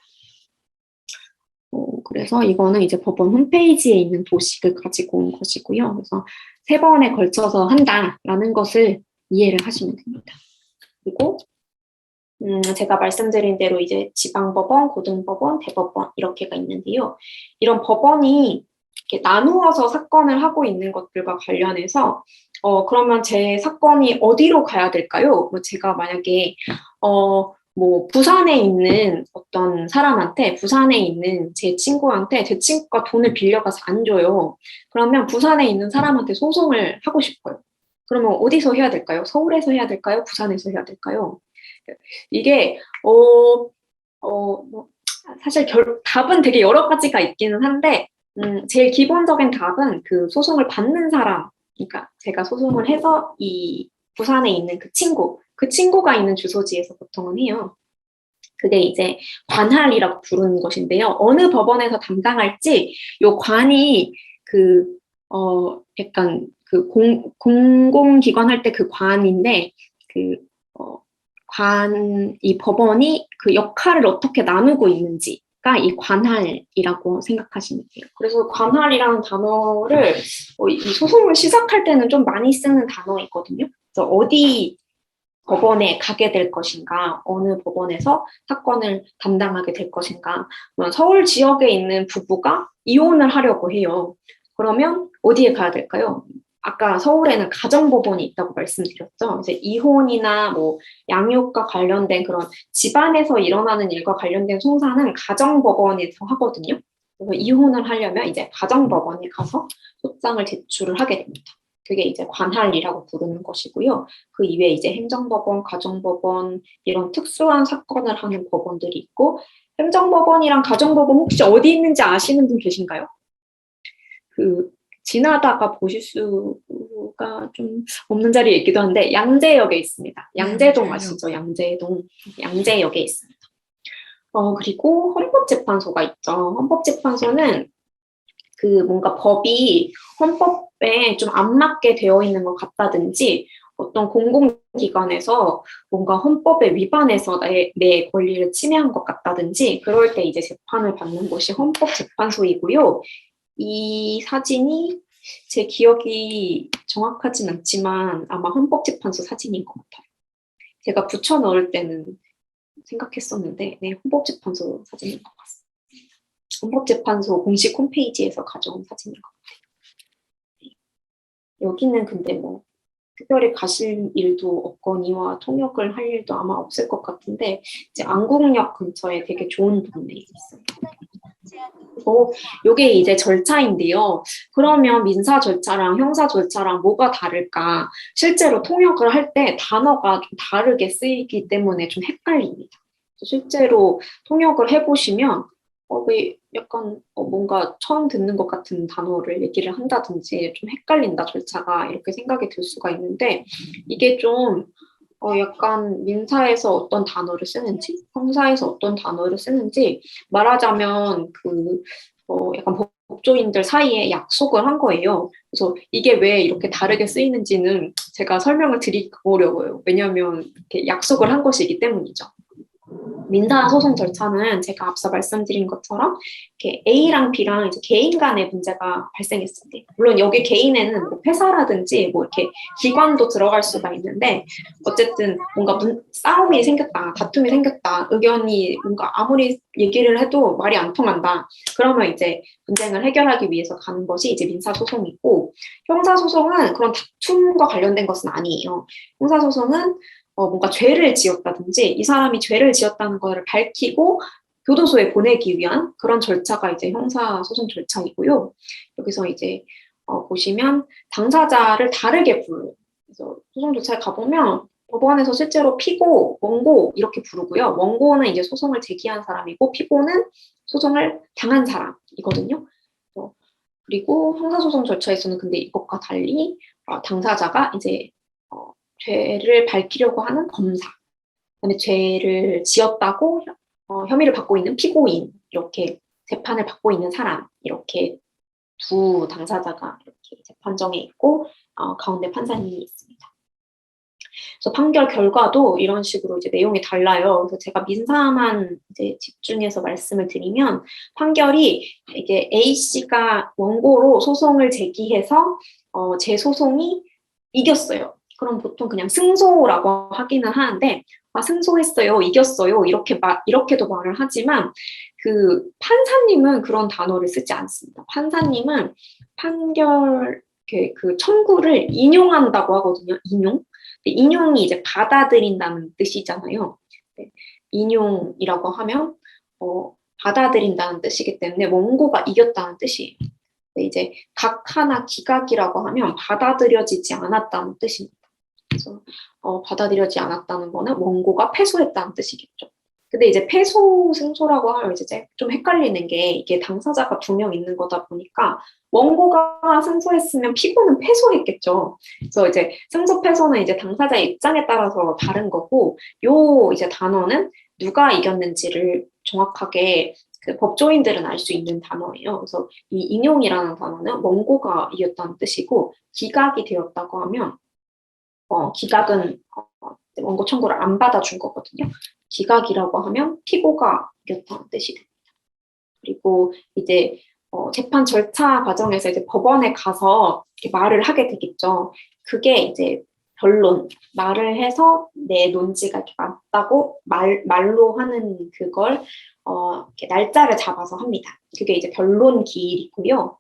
그래서 이거는 이제 법원 홈페이지에 있는 도식을 가지고 온 것이고요. 그래서 3번에 걸쳐서 한다라는 것을 이해를 하시면 됩니다. 그리고 제가 말씀드린 대로 이제 지방법원, 고등법원, 대법원 이렇게가 있는데요. 이런 법원이 이렇게 나누어서 사건을 하고 있는 것들과 관련해서 그러면 제 사건이 어디로 가야 될까요? 뭐 제가 만약에 뭐 부산에 있는 어떤 사람한테 부산에 있는 제 친구한테 제 친구가 돈을 빌려가서 안 줘요. 그러면 부산에 있는 사람한테 소송을 하고 싶어요. 그러면 어디서 해야 될까요? 서울에서 해야 될까요? 부산에서 해야 될까요? 이게 뭐 사실 답은 되게 여러 가지가 있기는 한데 제일 기본적인 답은 그 소송을 받는 사람, 그러니까 제가 소송을 해서 이 부산에 있는 그 친구가 있는 주소지에서 보통은 해요. 그게 이제 관할이라고 부르는 것인데요. 어느 법원에서 담당할지 요 관이 약간 그 공공기관 할 때 그 관인데 이 법원이 그 역할을 어떻게 나누고 있는지가 이 관할이라고 생각하시면 돼요. 그래서 관할이라는 단어를 이 소송을 시작할 때는 좀 많이 쓰는 단어이거든요. 그래서 어디 법원에 가게 될 것인가, 어느 법원에서 사건을 담당하게 될 것인가. 서울 지역에 있는 부부가 이혼을 하려고 해요. 그러면 어디에 가야 될까요? 아까 서울에는 가정법원이 있다고 말씀드렸죠. 이제 이혼이나 뭐 양육과 관련된 그런 집안에서 일어나는 일과 관련된 송사는 가정법원에서 하거든요. 그래서 이혼을 하려면 이제 가정법원에 가서 소장을 제출을 하게 됩니다. 그게 이제 관할이라고 부르는 것이고요. 그 이외에 이제 행정법원, 가정법원 이런 특수한 사건을 하는 법원들이 있고 행정법원이랑 가정법원 혹시 어디 있는지 아시는 분 계신가요? 지나다가 보실 수가 좀 없는 자리에 있기도 한데 양재역에 있습니다. 양재동 아시죠? 양재동. 양재역에 있습니다. 그리고 헌법재판소가 있죠. 헌법재판소는 뭔가 법이 헌법에 좀 안 맞게 되어 있는 것 같다든지 어떤 공공기관에서 뭔가 헌법에 위반해서 내 권리를 침해한 것 같다든지 그럴 때 이제 재판을 받는 곳이 헌법재판소이고요. 이 사진이 제 기억이 정확하진 않지만 아마 헌법재판소 사진인 것 같아요. 제가 붙여 넣을 때는 생각했었는데, 네, 헌법재판소 사진인 것 같습니다. 헌법재판소 공식 홈페이지에서 가져온 사진인 것 같아요. 네. 여기는 근데 뭐 특별히 가실 일도 없거니와 통역을 할 일도 아마 없을 것 같은데, 이제 안국역 근처에 되게 좋은 동네에 있어요. 요게 이제 절차인데요. 그러면 민사 절차랑 형사 절차랑 뭐가 다를까? 실제로 통역을 할 때 단어가 좀 다르게 쓰이기 때문에 좀 헷갈립니다. 실제로 통역을 해보시면 왜 약간 뭔가 처음 듣는 것 같은 단어를 얘기를 한다든지 좀 헷갈린다, 절차가, 이렇게 생각이 들 수가 있는데, 이게 좀 약간 민사에서 어떤 단어를 쓰는지, 형사에서 어떤 단어를 쓰는지, 말하자면 약간 법조인들 사이에 약속을 한 거예요. 그래서 이게 왜 이렇게 다르게 쓰이는지는 제가 설명을 드리기 어려워요. 왜냐하면 이렇게 약속을 한 것이기 때문이죠. 민사 소송 절차는 제가 앞서 말씀드린 것처럼 이렇게 A랑 B랑 이제 개인 간의 문제가 발생했을 때, 물론 여기 개인에는 뭐 회사라든지 뭐 이렇게 기관도 들어갈 수가 있는데, 어쨌든 뭔가 싸움이 생겼다, 다툼이 생겼다, 의견이 뭔가 아무리 얘기를 해도 말이 안 통한다. 그러면 이제 분쟁을 해결하기 위해서 가는 것이 이제 민사 소송이고, 형사 소송은 그런 다툼과 관련된 것은 아니에요. 형사 소송은 뭔가 죄를 지었다든지 이 사람이 죄를 지었다는 것을 밝히고 교도소에 보내기 위한 그런 절차가 이제 형사소송 절차이고요. 여기서 이제 보시면 당사자를 다르게 불러요. 그래서 소송 절차에 가보면 법원에서 실제로 피고, 원고 이렇게 부르고요. 원고는 이제 소송을 제기한 사람이고 피고는 소송을 당한 사람이거든요. 그리고 형사소송 절차에서는 근데 이것과 달리 당사자가 이제 죄를 밝히려고 하는 검사, 그다음에 죄를 지었다고 혐의를 받고 있는 피고인, 이렇게 재판을 받고 있는 사람, 이렇게 두 당사자가 이렇게 재판정에 있고 가운데 판사님이 있습니다. 그래서 판결 결과도 이런 식으로 이제 내용이 달라요. 그래서 제가 민사만 이제 집중해서 말씀을 드리면, 판결이 이게 A 씨가 원고로 소송을 제기해서 제 소송이 이겼어요. 그럼 보통 그냥 승소라고 하기는 하는데, 승소했어요, 이겼어요, 이렇게도 말을 하지만, 그 판사님은 그런 단어를 쓰지 않습니다. 판사님은 판결 그 청구를 인용한다고 하거든요. 인용이 이제 받아들인다는 뜻이잖아요. 네. 인용이라고 하면 받아들인다는 뜻이기 때문에 원고가 이겼다는 뜻이에요. 이제 각하나 기각이라고 하면 받아들여지지 않았다는 뜻입니다. 그래서 받아들여지지 않았다는 거는 원고가 패소했다는 뜻이겠죠. 근데 이제 패소, 승소라고 하면 이제 좀 헷갈리는 게, 이게 당사자가 두 명 있는 거다 보니까 원고가 승소했으면 피고는 패소했겠죠. 그래서 이제 승소, 패소는 이제 당사자의 입장에 따라서 다른 거고, 요 이제 단어는 누가 이겼는지를 정확하게 그 법조인들은 알 수 있는 단어예요. 그래서 이 인용이라는 단어는 원고가 이겼다는 뜻이고, 기각이 되었다고 하면 기각은 원고 청구를 안 받아준 거거든요. 기각이라고 하면 피고가 이겼다는 뜻이 됩니다. 그리고 이제 재판 절차 과정에서 이제 법원에 가서 이렇게 말을 하게 되겠죠. 그게 이제 변론, 말을 해서 내 논지가 이렇게 맞다고 말로 하는 그걸 이렇게 날짜를 잡아서 합니다. 그게 이제 변론 기일이고요.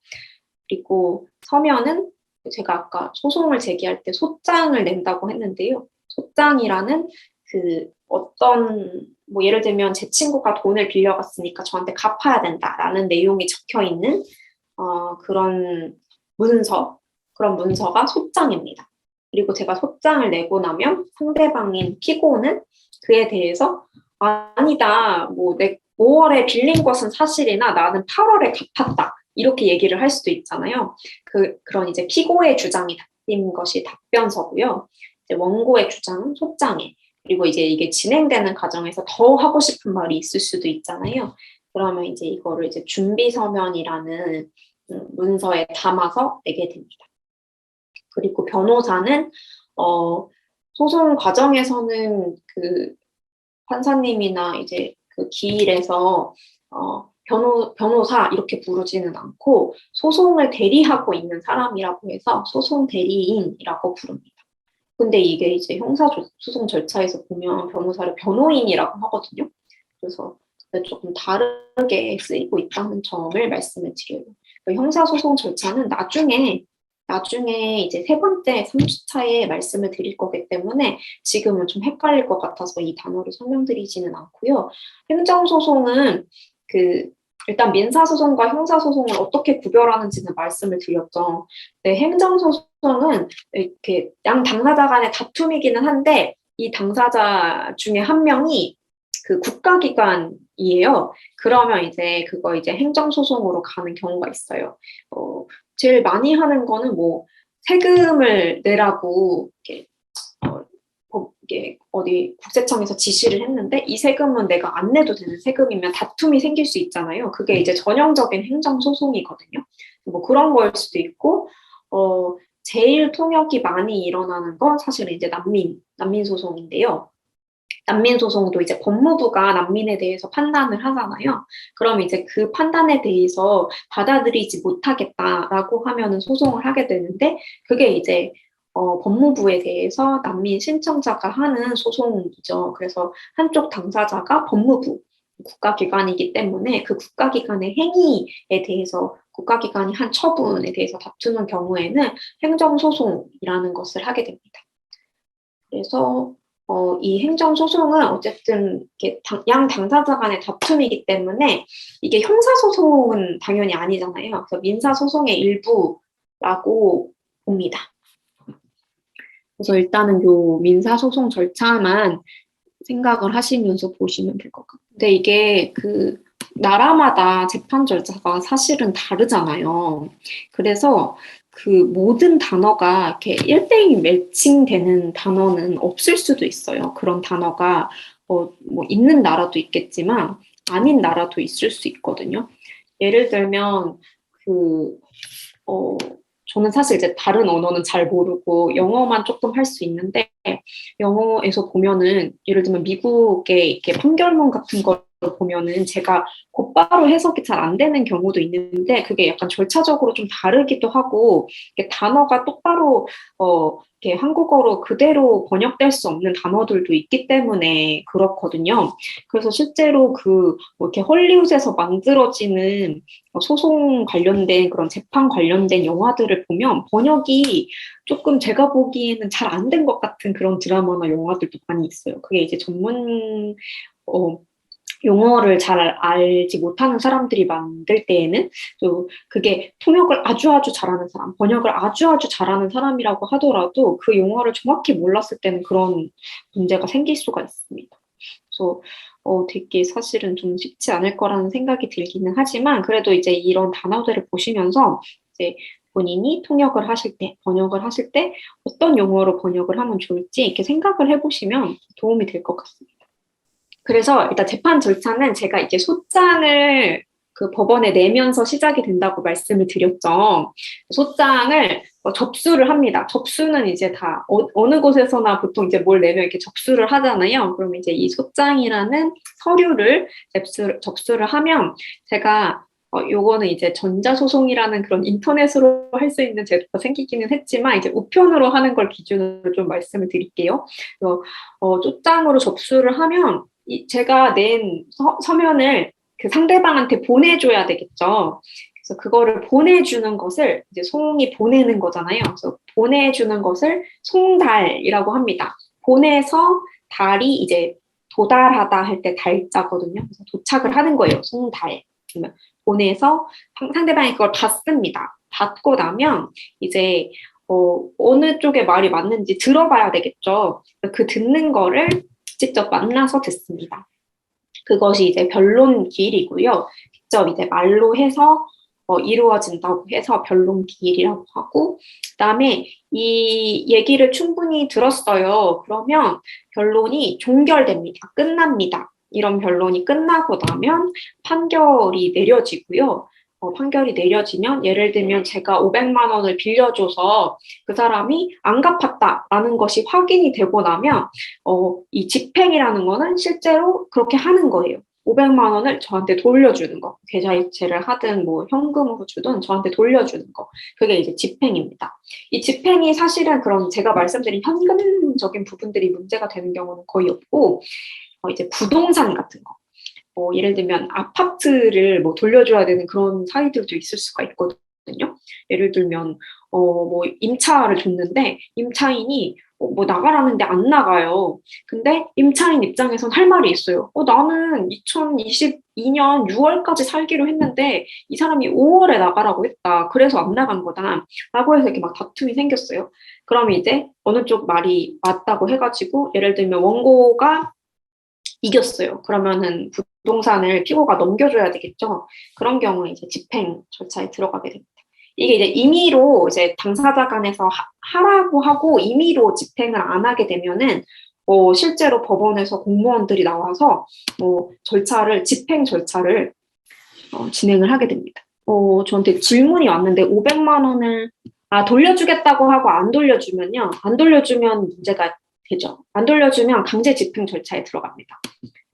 그리고 서면은 제가 아까 소송을 제기할 때 소장을 낸다고 했는데요. 소장이라는 뭐 예를 들면 제 친구가 돈을 빌려갔으니까 저한테 갚아야 된다라는 내용이 적혀 있는 그런 문서가 소장입니다. 그리고 제가 소장을 내고 나면 상대방인 피고는 그에 대해서 아니다, 뭐 내 5월에 빌린 것은 사실이나 나는 8월에 갚았다, 이렇게 얘기를 할 수도 있잖아요. 그런 이제 피고의 주장이 담긴 것이 답변서고요. 이제 원고의 주장은 소장에, 그리고 이제 이게 진행되는 과정에서 더 하고 싶은 말이 있을 수도 있잖아요. 그러면 이제 이거를 이제 준비 서면이라는 문서에 담아서 내게 됩니다. 그리고 변호사는 소송 과정에서는 그 판사님이나 이제 그 기일에서 변호사 이렇게 부르지는 않고 소송을 대리하고 있는 사람이라고 해서 소송 대리인이라고 부릅니다. 근데 이게 이제 형사소송 절차에서 보면 변호사를 변호인이라고 하거든요. 그래서 조금 다르게 쓰이고 있다는 점을 말씀을 드려요. 형사소송 절차는 나중에 이제 세 번째 3주차에 말씀을 드릴 거기 때문에 지금은 좀 헷갈릴 것 같아서 이 단어를 설명드리지는 않고요. 행정소송은 일단 민사소송과 형사소송을 어떻게 구별하는지는 말씀을 드렸죠. 네, 행정소송은 이렇게 양 당사자 간의 다툼이기는 한데 이 당사자 중에 한 명이 그 국가기관이에요. 그러면 이제 그거 이제 행정소송으로 가는 경우가 있어요. 제일 많이 하는 거는 뭐 세금을 내라고 이게 어디 국세청에서 지시를 했는데 이 세금은 내가 안 내도 되는 세금이면 다툼이 생길 수 있잖아요. 그게 이제 전형적인 행정소송이거든요. 뭐 그런 거일 수도 있고, 제일 통역이 많이 일어나는 건 사실은 이제 난민소송인데요. 난민소송도 이제 법무부가 난민에 대해서 판단을 하잖아요. 그럼 이제 그 판단에 대해서 받아들이지 못하겠다라고 하면은 소송을 하게 되는데, 그게 이제 법무부에 대해서 난민 신청자가 하는 소송이죠. 그래서 한쪽 당사자가 법무부, 국가기관이기 때문에 그 국가기관의 행위에 대해서 국가기관이 한 처분에 대해서 다투는 경우에는 행정소송이라는 것을 하게 됩니다. 그래서 이 행정소송은 어쨌든 이렇게 양 당사자 간의 다툼이기 때문에 이게 형사소송은 당연히 아니잖아요. 그래서 민사소송의 일부라고 봅니다. 그래서 일단은 요 민사소송 절차만 생각을 하시면서 보시면 될 것 같아요. 근데 이게 나라마다 재판 절차가 사실은 다르잖아요. 그래서 모든 단어가 이렇게 1대1 매칭되는 단어는 없을 수도 있어요. 그런 단어가 뭐 있는 나라도 있겠지만 아닌 나라도 있을 수 있거든요. 예를 들면 저는 사실 이제 다른 언어는 잘 모르고 영어만 조금 할 수 있는데 영어에서 보면은 예를 들면 미국의 이렇게 판결문 같은 걸 보면은 제가 곧바로 해석이 잘 안 되는 경우도 있는데 그게 약간 절차적으로 좀 다르기도 하고 단어가 똑바로 이렇게 한국어로 그대로 번역될 수 없는 단어들도 있기 때문에 그렇거든요. 그래서 실제로 뭐 이렇게 헐리우드에서 만들어지는 소송 관련된 그런 재판 관련된 영화들을 보면 번역이 조금 제가 보기에는 잘 안 된 것 같은 그런 드라마나 영화들도 많이 있어요. 그게 이제 전문 용어를 잘 알지 못하는 사람들이 만들 때에는 또 그게 통역을 아주 잘하는 사람, 번역을 아주 잘하는 사람이라고 하더라도 그 용어를 정확히 몰랐을 때는 그런 문제가 생길 수가 있습니다. 그래서 되게 사실은 좀 쉽지 않을 거라는 생각이 들기는 하지만 그래도 이제 이런 단어들을 보시면서 이제 본인이 통역을 하실 때, 번역을 하실 때 어떤 용어로 번역을 하면 좋을지 이렇게 생각을 해보시면 도움이 될 것 같습니다. 그래서 일단 재판 절차는 제가 이제 소장을 법원에 내면서 시작이 된다고 말씀을 드렸죠. 소장을 접수를 합니다. 접수는 이제 다 어느 곳에서나 보통 이제 뭘 내면 이렇게 접수를 하잖아요. 그럼 이제 이 소장이라는 서류를 접수를 하면 제가 요거는 이제 전자소송이라는 그런 인터넷으로 할 수 있는 제도가 생기기는 했지만 이제 우편으로 하는 걸 기준으로 좀 말씀을 드릴게요. 그래서 소장으로 접수를 하면 제가 낸 서면을 그 상대방한테 보내줘야 되겠죠. 그래서 그거를 보내주는 것을 이제 송이 보내는 거잖아요. 그래서 보내주는 것을 송달이라고 합니다. 보내서 달이 이제 도달하다 할 때 달자거든요. 그래서 도착을 하는 거예요. 송달. 그러면 보내서 상대방이 그걸 받습니다. 받고 나면 이제 어느 쪽에 말이 맞는지 들어봐야 되겠죠. 그 듣는 거를 직접 만나서 듣습니다. 그것이 이제 변론 기일이고요. 직접 이제 말로 해서 이루어진다고 해서 변론 기일이라고 하고, 그다음에 이 얘기를 충분히 들었어요. 그러면 변론이 종결됩니다. 끝납니다. 이런 변론이 끝나고 나면 판결이 내려지고요. 판결이 내려지면 예를 들면 제가 500만 원을 빌려줘서 그 사람이 안 갚았다라는 것이 확인이 되고 나면 이 집행이라는 거는 실제로 그렇게 하는 거예요. 500만 원을 저한테 돌려주는 거. 계좌이체를 하든 뭐 현금으로 주든 저한테 돌려주는 거. 그게 이제 집행입니다. 이 집행이 사실은 그런 제가 말씀드린 현금적인 부분들이 문제가 되는 경우는 거의 없고, 이제 부동산 같은 거. 예를 들면 아파트를 뭐 돌려줘야 되는 그런 사이들도 있을 수가 있거든요. 예를 들면 뭐 임차를 줬는데 임차인이 뭐 나가라는데 안 나가요. 근데 임차인 입장에선 할 말이 있어요. 나는 2022년 6월까지 살기로 했는데 이 사람이 5월에 나가라고 했다. 그래서 안 나간 거다. 라고 해서 이렇게 막 다툼이 생겼어요. 그럼 이제 어느 쪽 말이 맞다고 해가지고 예를 들면 원고가 이겼어요. 그러면은 부동산을 피고가 넘겨줘야 되겠죠. 그런 경우에 이제 집행 절차에 들어가게 됩니다. 이게 이제 임의로 이제 당사자 간에서 하라고 하고 임의로 집행을 안 하게 되면은 실제로 법원에서 공무원들이 나와서 집행 절차를 진행을 하게 됩니다. 저한테 질문이 왔는데 500만 원을 돌려주겠다고 하고 안 돌려주면요. 안 돌려주면 문제가 되죠. 안 돌려주면 강제 집행 절차에 들어갑니다.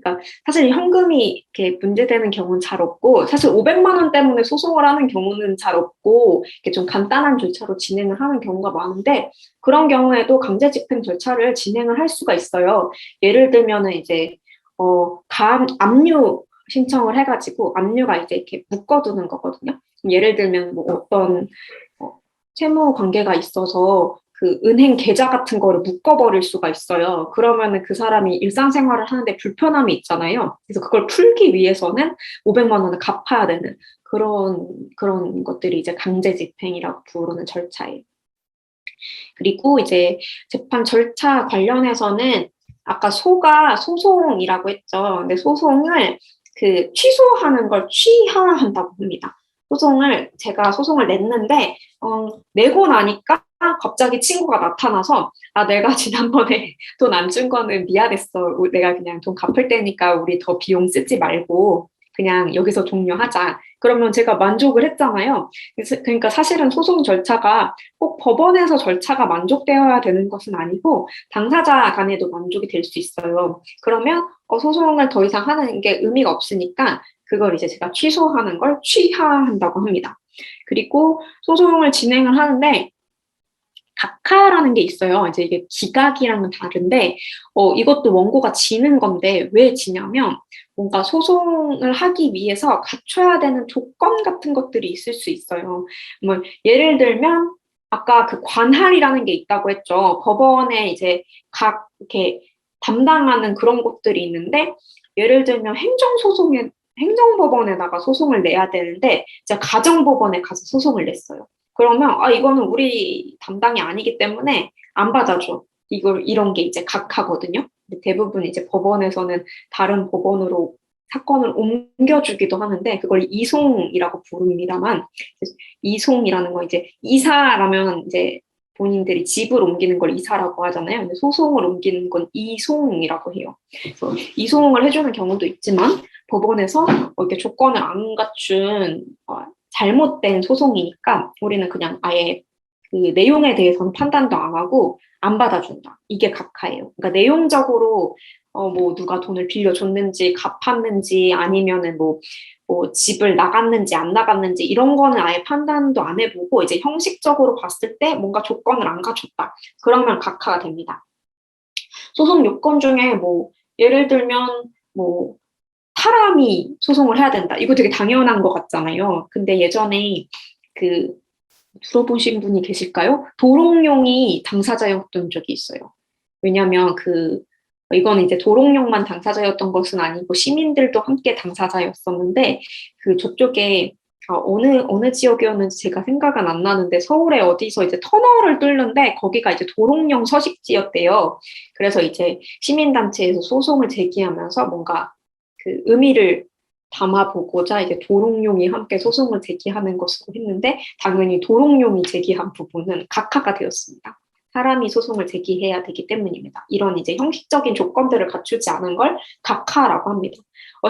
그러니까 사실 현금이 이렇게 문제되는 경우는 잘 없고 사실 500만 원 때문에 소송을 하는 경우는 잘 없고 이렇게 좀 간단한 절차로 진행을 하는 경우가 많은데 그런 경우에도 강제 집행 절차를 진행을 할 수가 있어요. 예를 들면은 이제 압류 신청을 해가지고 압류가 이제 이렇게 묶어두는 거거든요. 예를 들면 뭐 어떤 채무 관계가 있어서 그 은행 계좌 같은 거를 묶어버릴 수가 있어요. 그러면은 그 사람이 일상생활을 하는데 불편함이 있잖아요. 그래서 그걸 풀기 위해서는 500만 원을 갚아야 되는 그런 것들이 이제 강제 집행이라고 부르는 절차예요. 그리고 이제 재판 절차 관련해서는 아까 소가 소송이라고 했죠. 근데 소송을 취소하는 걸 취하한다고 합니다. 제가 소송을 냈는데, 내고 나니까 갑자기 친구가 나타나서, 내가 지난번에 돈 안 준 거는 미안했어. 내가 그냥 돈 갚을 테니까 우리 더 비용 쓰지 말고, 그냥 여기서 종료하자. 그러면 제가 만족을 했잖아요. 그러니까 사실은 소송 절차가 꼭 법원에서 절차가 만족되어야 되는 것은 아니고 당사자 간에도 만족이 될 수 있어요. 그러면 소송을 더 이상 하는 게 의미가 없으니까 그걸 이제 제가 취소하는 걸 취하한다고 합니다. 그리고 소송을 진행을 하는데 각하라는 게 있어요. 이제 이게 기각이랑은 다른데, 이것도 원고가 지는 건데, 왜 지냐면, 뭔가 소송을 하기 위해서 갖춰야 되는 조건 같은 것들이 있을 수 있어요. 뭐, 예를 들면, 아까 그 관할이라는 게 있다고 했죠. 법원에 이제 이렇게 담당하는 그런 곳들이 있는데, 예를 들면 행정법원에다가 소송을 내야 되는데, 제가 가정법원에 가서 소송을 냈어요. 그러면 이거는 우리 담당이 아니기 때문에 안 받아줘. 이런 게 이제 각하거든요. 근데 대부분 이제 법원에서는 다른 법원으로 사건을 옮겨주기도 하는데 그걸 이송이라고 부릅니다만 이송이라는 거 이제 이사라면 이제 본인들이 집을 옮기는 걸 이사라고 하잖아요. 근데 소송을 옮기는 건 이송이라고 해요. 그래서 이송을 해주는 경우도 있지만 법원에서 이렇게 조건을 안 갖춘 잘못된 소송이니까 우리는 그냥 아예 그 내용에 대해서는 판단도 안 하고 안 받아준다. 이게 각하예요. 그러니까 내용적으로 뭐 누가 돈을 빌려줬는지 갚았는지 아니면은 뭐 집을 나갔는지 안 나갔는지 이런 거는 아예 판단도 안 해보고 이제 형식적으로 봤을 때 뭔가 조건을 안 갖췄다. 그러면 각하가 됩니다. 소송 요건 중에 뭐 예를 들면 뭐 사람이 소송을 해야 된다. 이거 되게 당연한 것 같잖아요. 근데 예전에 들어보신 분이 계실까요? 도롱뇽이 당사자였던 적이 있어요. 왜냐면 이거는 이제 도롱뇽만 당사자였던 것은 아니고 시민들도 함께 당사자였었는데 저쪽에 어느 지역이었는지 제가 생각은 안 나는데 서울에 어디서 이제 터널을 뚫는데 거기가 이제 도롱뇽 서식지였대요. 그래서 이제 시민단체에서 소송을 제기하면서 뭔가 의미를 담아보고자 이제 도롱뇽이 함께 소송을 제기하는 것으로 했는데 당연히 도롱뇽이 제기한 부분은 각하가 되었습니다. 사람이 소송을 제기해야 되기 때문입니다. 이런 이제 형식적인 조건들을 갖추지 않은 걸 각하라고 합니다.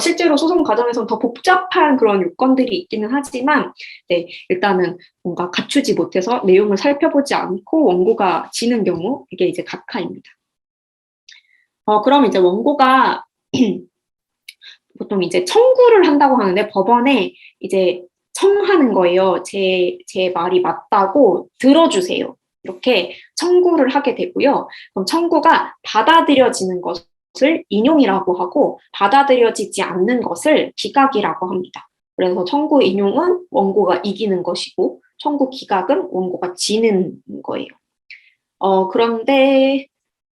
실제로 소송 과정에서는 더 복잡한 그런 요건들이 있기는 하지만 네, 일단은 뭔가 갖추지 못해서 내용을 살펴보지 않고 원고가 지는 경우 이게 이제 각하입니다. 그럼 이제 원고가 보통 이제 청구를 한다고 하는데 법원에 이제 청하는 거예요. 제 말이 맞다고 들어주세요. 이렇게 청구를 하게 되고요. 그럼 청구가 받아들여지는 것을 인용이라고 하고 받아들여지지 않는 것을 기각이라고 합니다. 그래서 청구 인용은 원고가 이기는 것이고 청구 기각은 원고가 지는 거예요. 그런데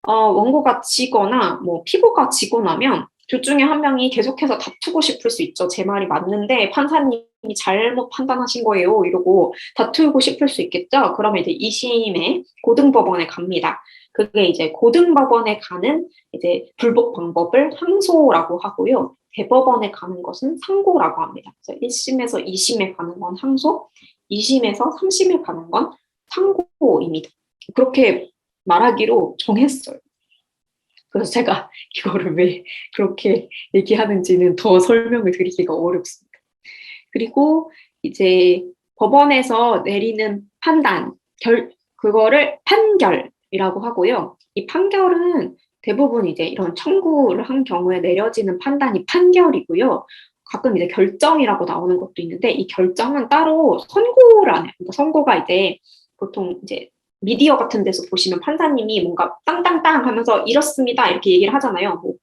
원고가 지거나 뭐 피고가 지고 나면 둘 중에 한 명이 계속해서 다투고 싶을 수 있죠. 제 말이 맞는데 판사님이 잘못 판단하신 거예요. 이러고 다투고 싶을 수 있겠죠. 그러면 이제 2심에 고등법원에 갑니다. 그게 이제 고등법원에 가는 이제 불복 방법을 항소라고 하고요. 대법원에 가는 것은 상고라고 합니다. 그래서 1심에서 2심에 가는 건 항소, 2심에서 3심에 가는 건 상고입니다. 그렇게 말하기로 정했어요. 그래서 제가 이거를 왜 그렇게 얘기하는지는 더 설명을 드리기가 어렵습니다. 그리고 이제 법원에서 내리는 판단, 그거를 판결이라고 하고요. 이 판결은 대부분 이제 이런 청구를 한 경우에 내려지는 판단이 판결이고요. 가끔 이제 결정이라고 나오는 것도 있는데 이 결정은 따로 선고를 안 해요. 그러니까 선고가 이제 보통 이제 미디어 같은 데서 보시면 판사님이 뭔가 땅땅땅 하면서 이렇습니다 이렇게 얘기를 하잖아요. 뭐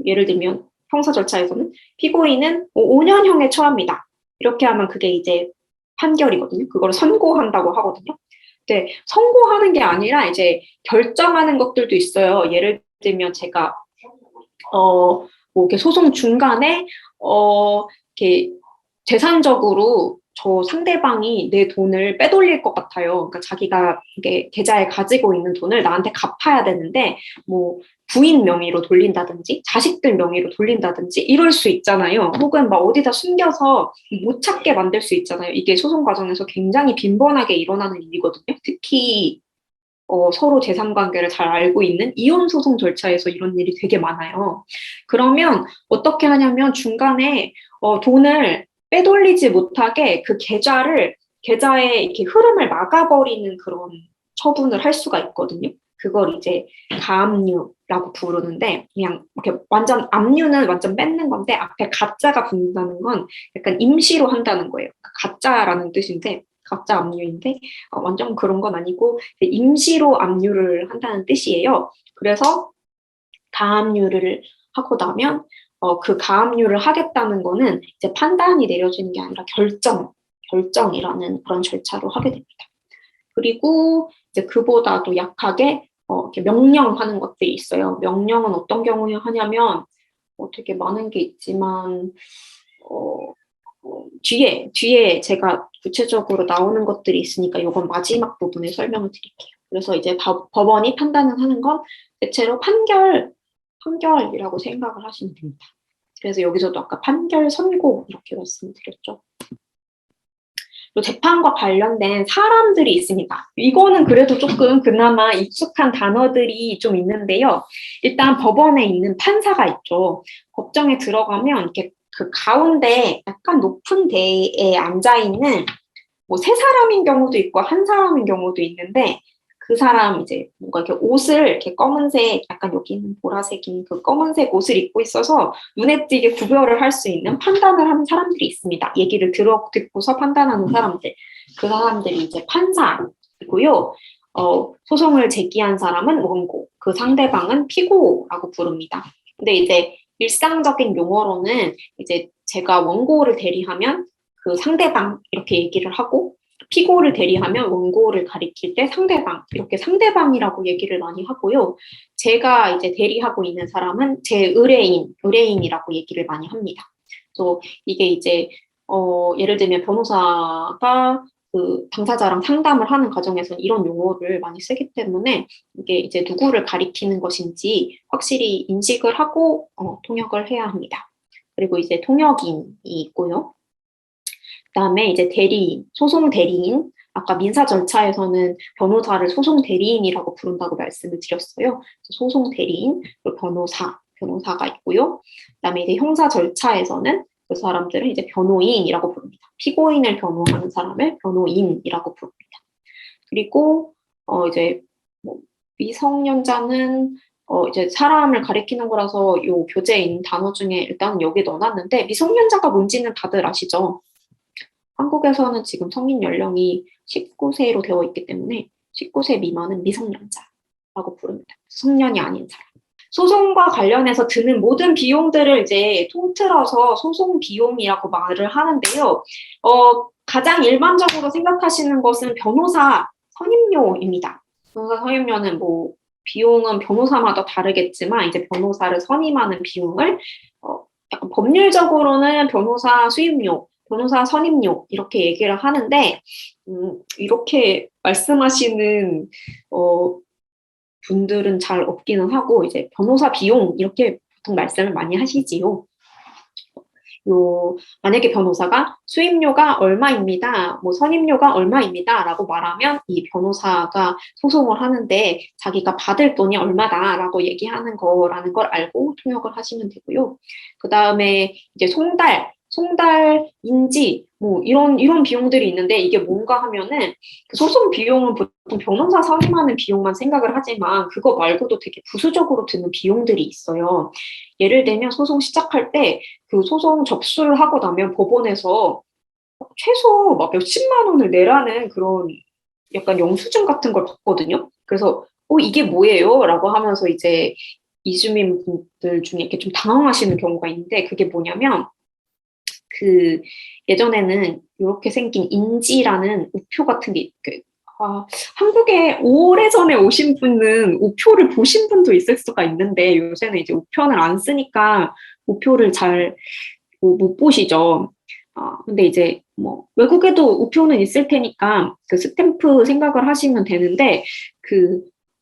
예를 들면 형사 절차에서는 피고인은 5년형에 처합니다. 이렇게 하면 그게 이제 판결이거든요. 그걸 선고한다고 하거든요. 근데 선고하는 게 아니라 이제 결정하는 것들도 있어요. 예를 들면 제가 뭐 이렇게 소송 중간에 이렇게 재산적으로 저 상대방이 내 돈을 빼돌릴 것 같아요. 그러니까 자기가 이게 계좌에 가지고 있는 돈을 나한테 갚아야 되는데 뭐 부인 명의로 돌린다든지 자식들 명의로 돌린다든지 이럴 수 있잖아요. 혹은 막 어디다 숨겨서 못 찾게 만들 수 있잖아요. 이게 소송 과정에서 굉장히 빈번하게 일어나는 일이거든요. 특히 서로 재산 관계를 잘 알고 있는 이혼 소송 절차에서 이런 일이 되게 많아요. 그러면 어떻게 하냐면 중간에 돈을 빼돌리지 못하게 그 계좌의 이렇게 흐름을 막아버리는 그런 처분을 할 수가 있거든요. 그걸 이제 가압류라고 부르는데 그냥 이렇게 완전 압류는 완전 뺏는 건데 앞에 가짜가 붙는다는 건 약간 임시로 한다는 거예요. 가짜라는 뜻인데 가짜 압류인데 완전 그런 건 아니고 임시로 압류를 한다는 뜻이에요. 그래서 가압류를 하고 나면 그 가압류를 하겠다는 거는 이제 판단이 내려지는 게 아니라 결정이라는 그런 절차로 하게 됩니다. 그리고 이제 그보다도 약하게 이렇게 명령하는 것들이 있어요. 명령은 어떤 경우에 하냐면 되게 많은 게 있지만 뒤에 제가 구체적으로 나오는 것들이 있으니까 이건 마지막 부분에 설명을 드릴게요. 그래서 이제 법원이 판단을 하는 건 대체로 판결이라고 생각을 하시면 됩니다. 그래서 여기서도 아까 판결 선고 이렇게 말씀드렸죠. 또 재판과 관련된 사람들이 있습니다. 이거는 그래도 조금 그나마 익숙한 단어들이 좀 있는데요. 일단 법원에 있는 판사가 있죠. 법정에 들어가면 이렇게 그 가운데 약간 높은 데에 앉아 있는 뭐 세 사람인 경우도 있고 한 사람인 경우도 있는데 그 사람 이제 뭔가 이렇게 옷을 이렇게 검은색 약간 여기는 보라색인 그 검은색 옷을 입고 있어서 눈에 띄게 구별을 할 수 있는 판단을 하는 사람들이 있습니다. 얘기를 듣고서 판단하는 사람들. 그 사람들이 이제 판사이고요. 소송을 제기한 사람은 원고, 그 상대방은 피고라고 부릅니다. 근데 이제 일상적인 용어로는 이제 제가 원고를 대리하면 그 상대방 이렇게 얘기를 하고 피고를 대리하면 원고를 가리킬 때 상대방 이렇게 상대방이라고 얘기를 많이 하고요. 제가 이제 대리하고 있는 사람은 제 의뢰인이라고 얘기를 많이 합니다. 그래서 이게 이제 예를 들면 변호사가 그 당사자랑 상담을 하는 과정에서 이런 용어를 많이 쓰기 때문에 이게 이제 누구를 가리키는 것인지 확실히 인식을 하고 통역을 해야 합니다. 그리고 이제 통역인이 있고요. 그다음에 이제 대리인, 소송 대리인. 아까 민사 절차에서는 변호사를 소송 대리인이라고 부른다고 말씀을 드렸어요. 소송 대리인, 그리고 변호사가 있고요. 그다음에 이제 형사 절차에서는 그 사람들은 이제 변호인이라고 부릅니다. 피고인을 변호하는 사람을 변호인이라고 부릅니다. 그리고 이제 뭐 미성년자는 이제 사람을 가리키는 거라서 요 교재에 있는 단어 중에 일단 여기 넣어놨는데 미성년자가 뭔지는 다들 아시죠? 한국에서는 지금 성인 연령이 19세로 되어 있기 때문에 19세 미만은 미성년자라고 부릅니다. 성년이 아닌 사람. 소송과 관련해서 드는 모든 비용들을 이제 통틀어서 소송 비용이라고 말을 하는데요. 가장 일반적으로 생각하시는 것은 변호사 선임료입니다. 변호사 선임료는 뭐 비용은 변호사마다 다르겠지만 이제 변호사를 선임하는 비용을 약간 법률적으로는 변호사 수임료, 변호사 선임료 이렇게 얘기를 하는데 이렇게 말씀하시는 분들은 잘 없기는 하고 이제 변호사 비용 이렇게 보통 말씀을 많이 하시지요. 만약에 변호사가 수임료가 얼마입니다, 뭐 선임료가 얼마입니다라고 말하면 이 변호사가 소송을 하는데 자기가 받을 돈이 얼마다라고 얘기하는 거라는 걸 알고 통역을 하시면 되고요. 그 다음에 이제 송달, 인지, 뭐, 이런 비용들이 있는데, 이게 뭔가 하면은, 그 소송 비용은 보통 변호사 선임하는 비용만 생각을 하지만, 그거 말고도 되게 부수적으로 드는 비용들이 있어요. 예를 들면, 소송 시작할 때, 그 소송 접수를 하고 나면 법원에서 최소 막 몇십만 원을 내라는 그런 약간 영수증 같은 걸 받거든요. 그래서, 이게 뭐예요? 라고 하면서 이제, 이주민 분들 중에 이렇게 좀 당황하시는 경우가 있는데, 그게 뭐냐면, 예전에는 이렇게 생긴 인지라는 우표 같은 게, 한국에 오래전에 오신 분은 우표를 보신 분도 있을 수가 있는데, 요새는 이제 우편을 안 쓰니까 우표를 잘 못 보시죠. 근데 이제 뭐, 외국에도 우표는 있을 테니까 그 스탬프 생각을 하시면 되는데,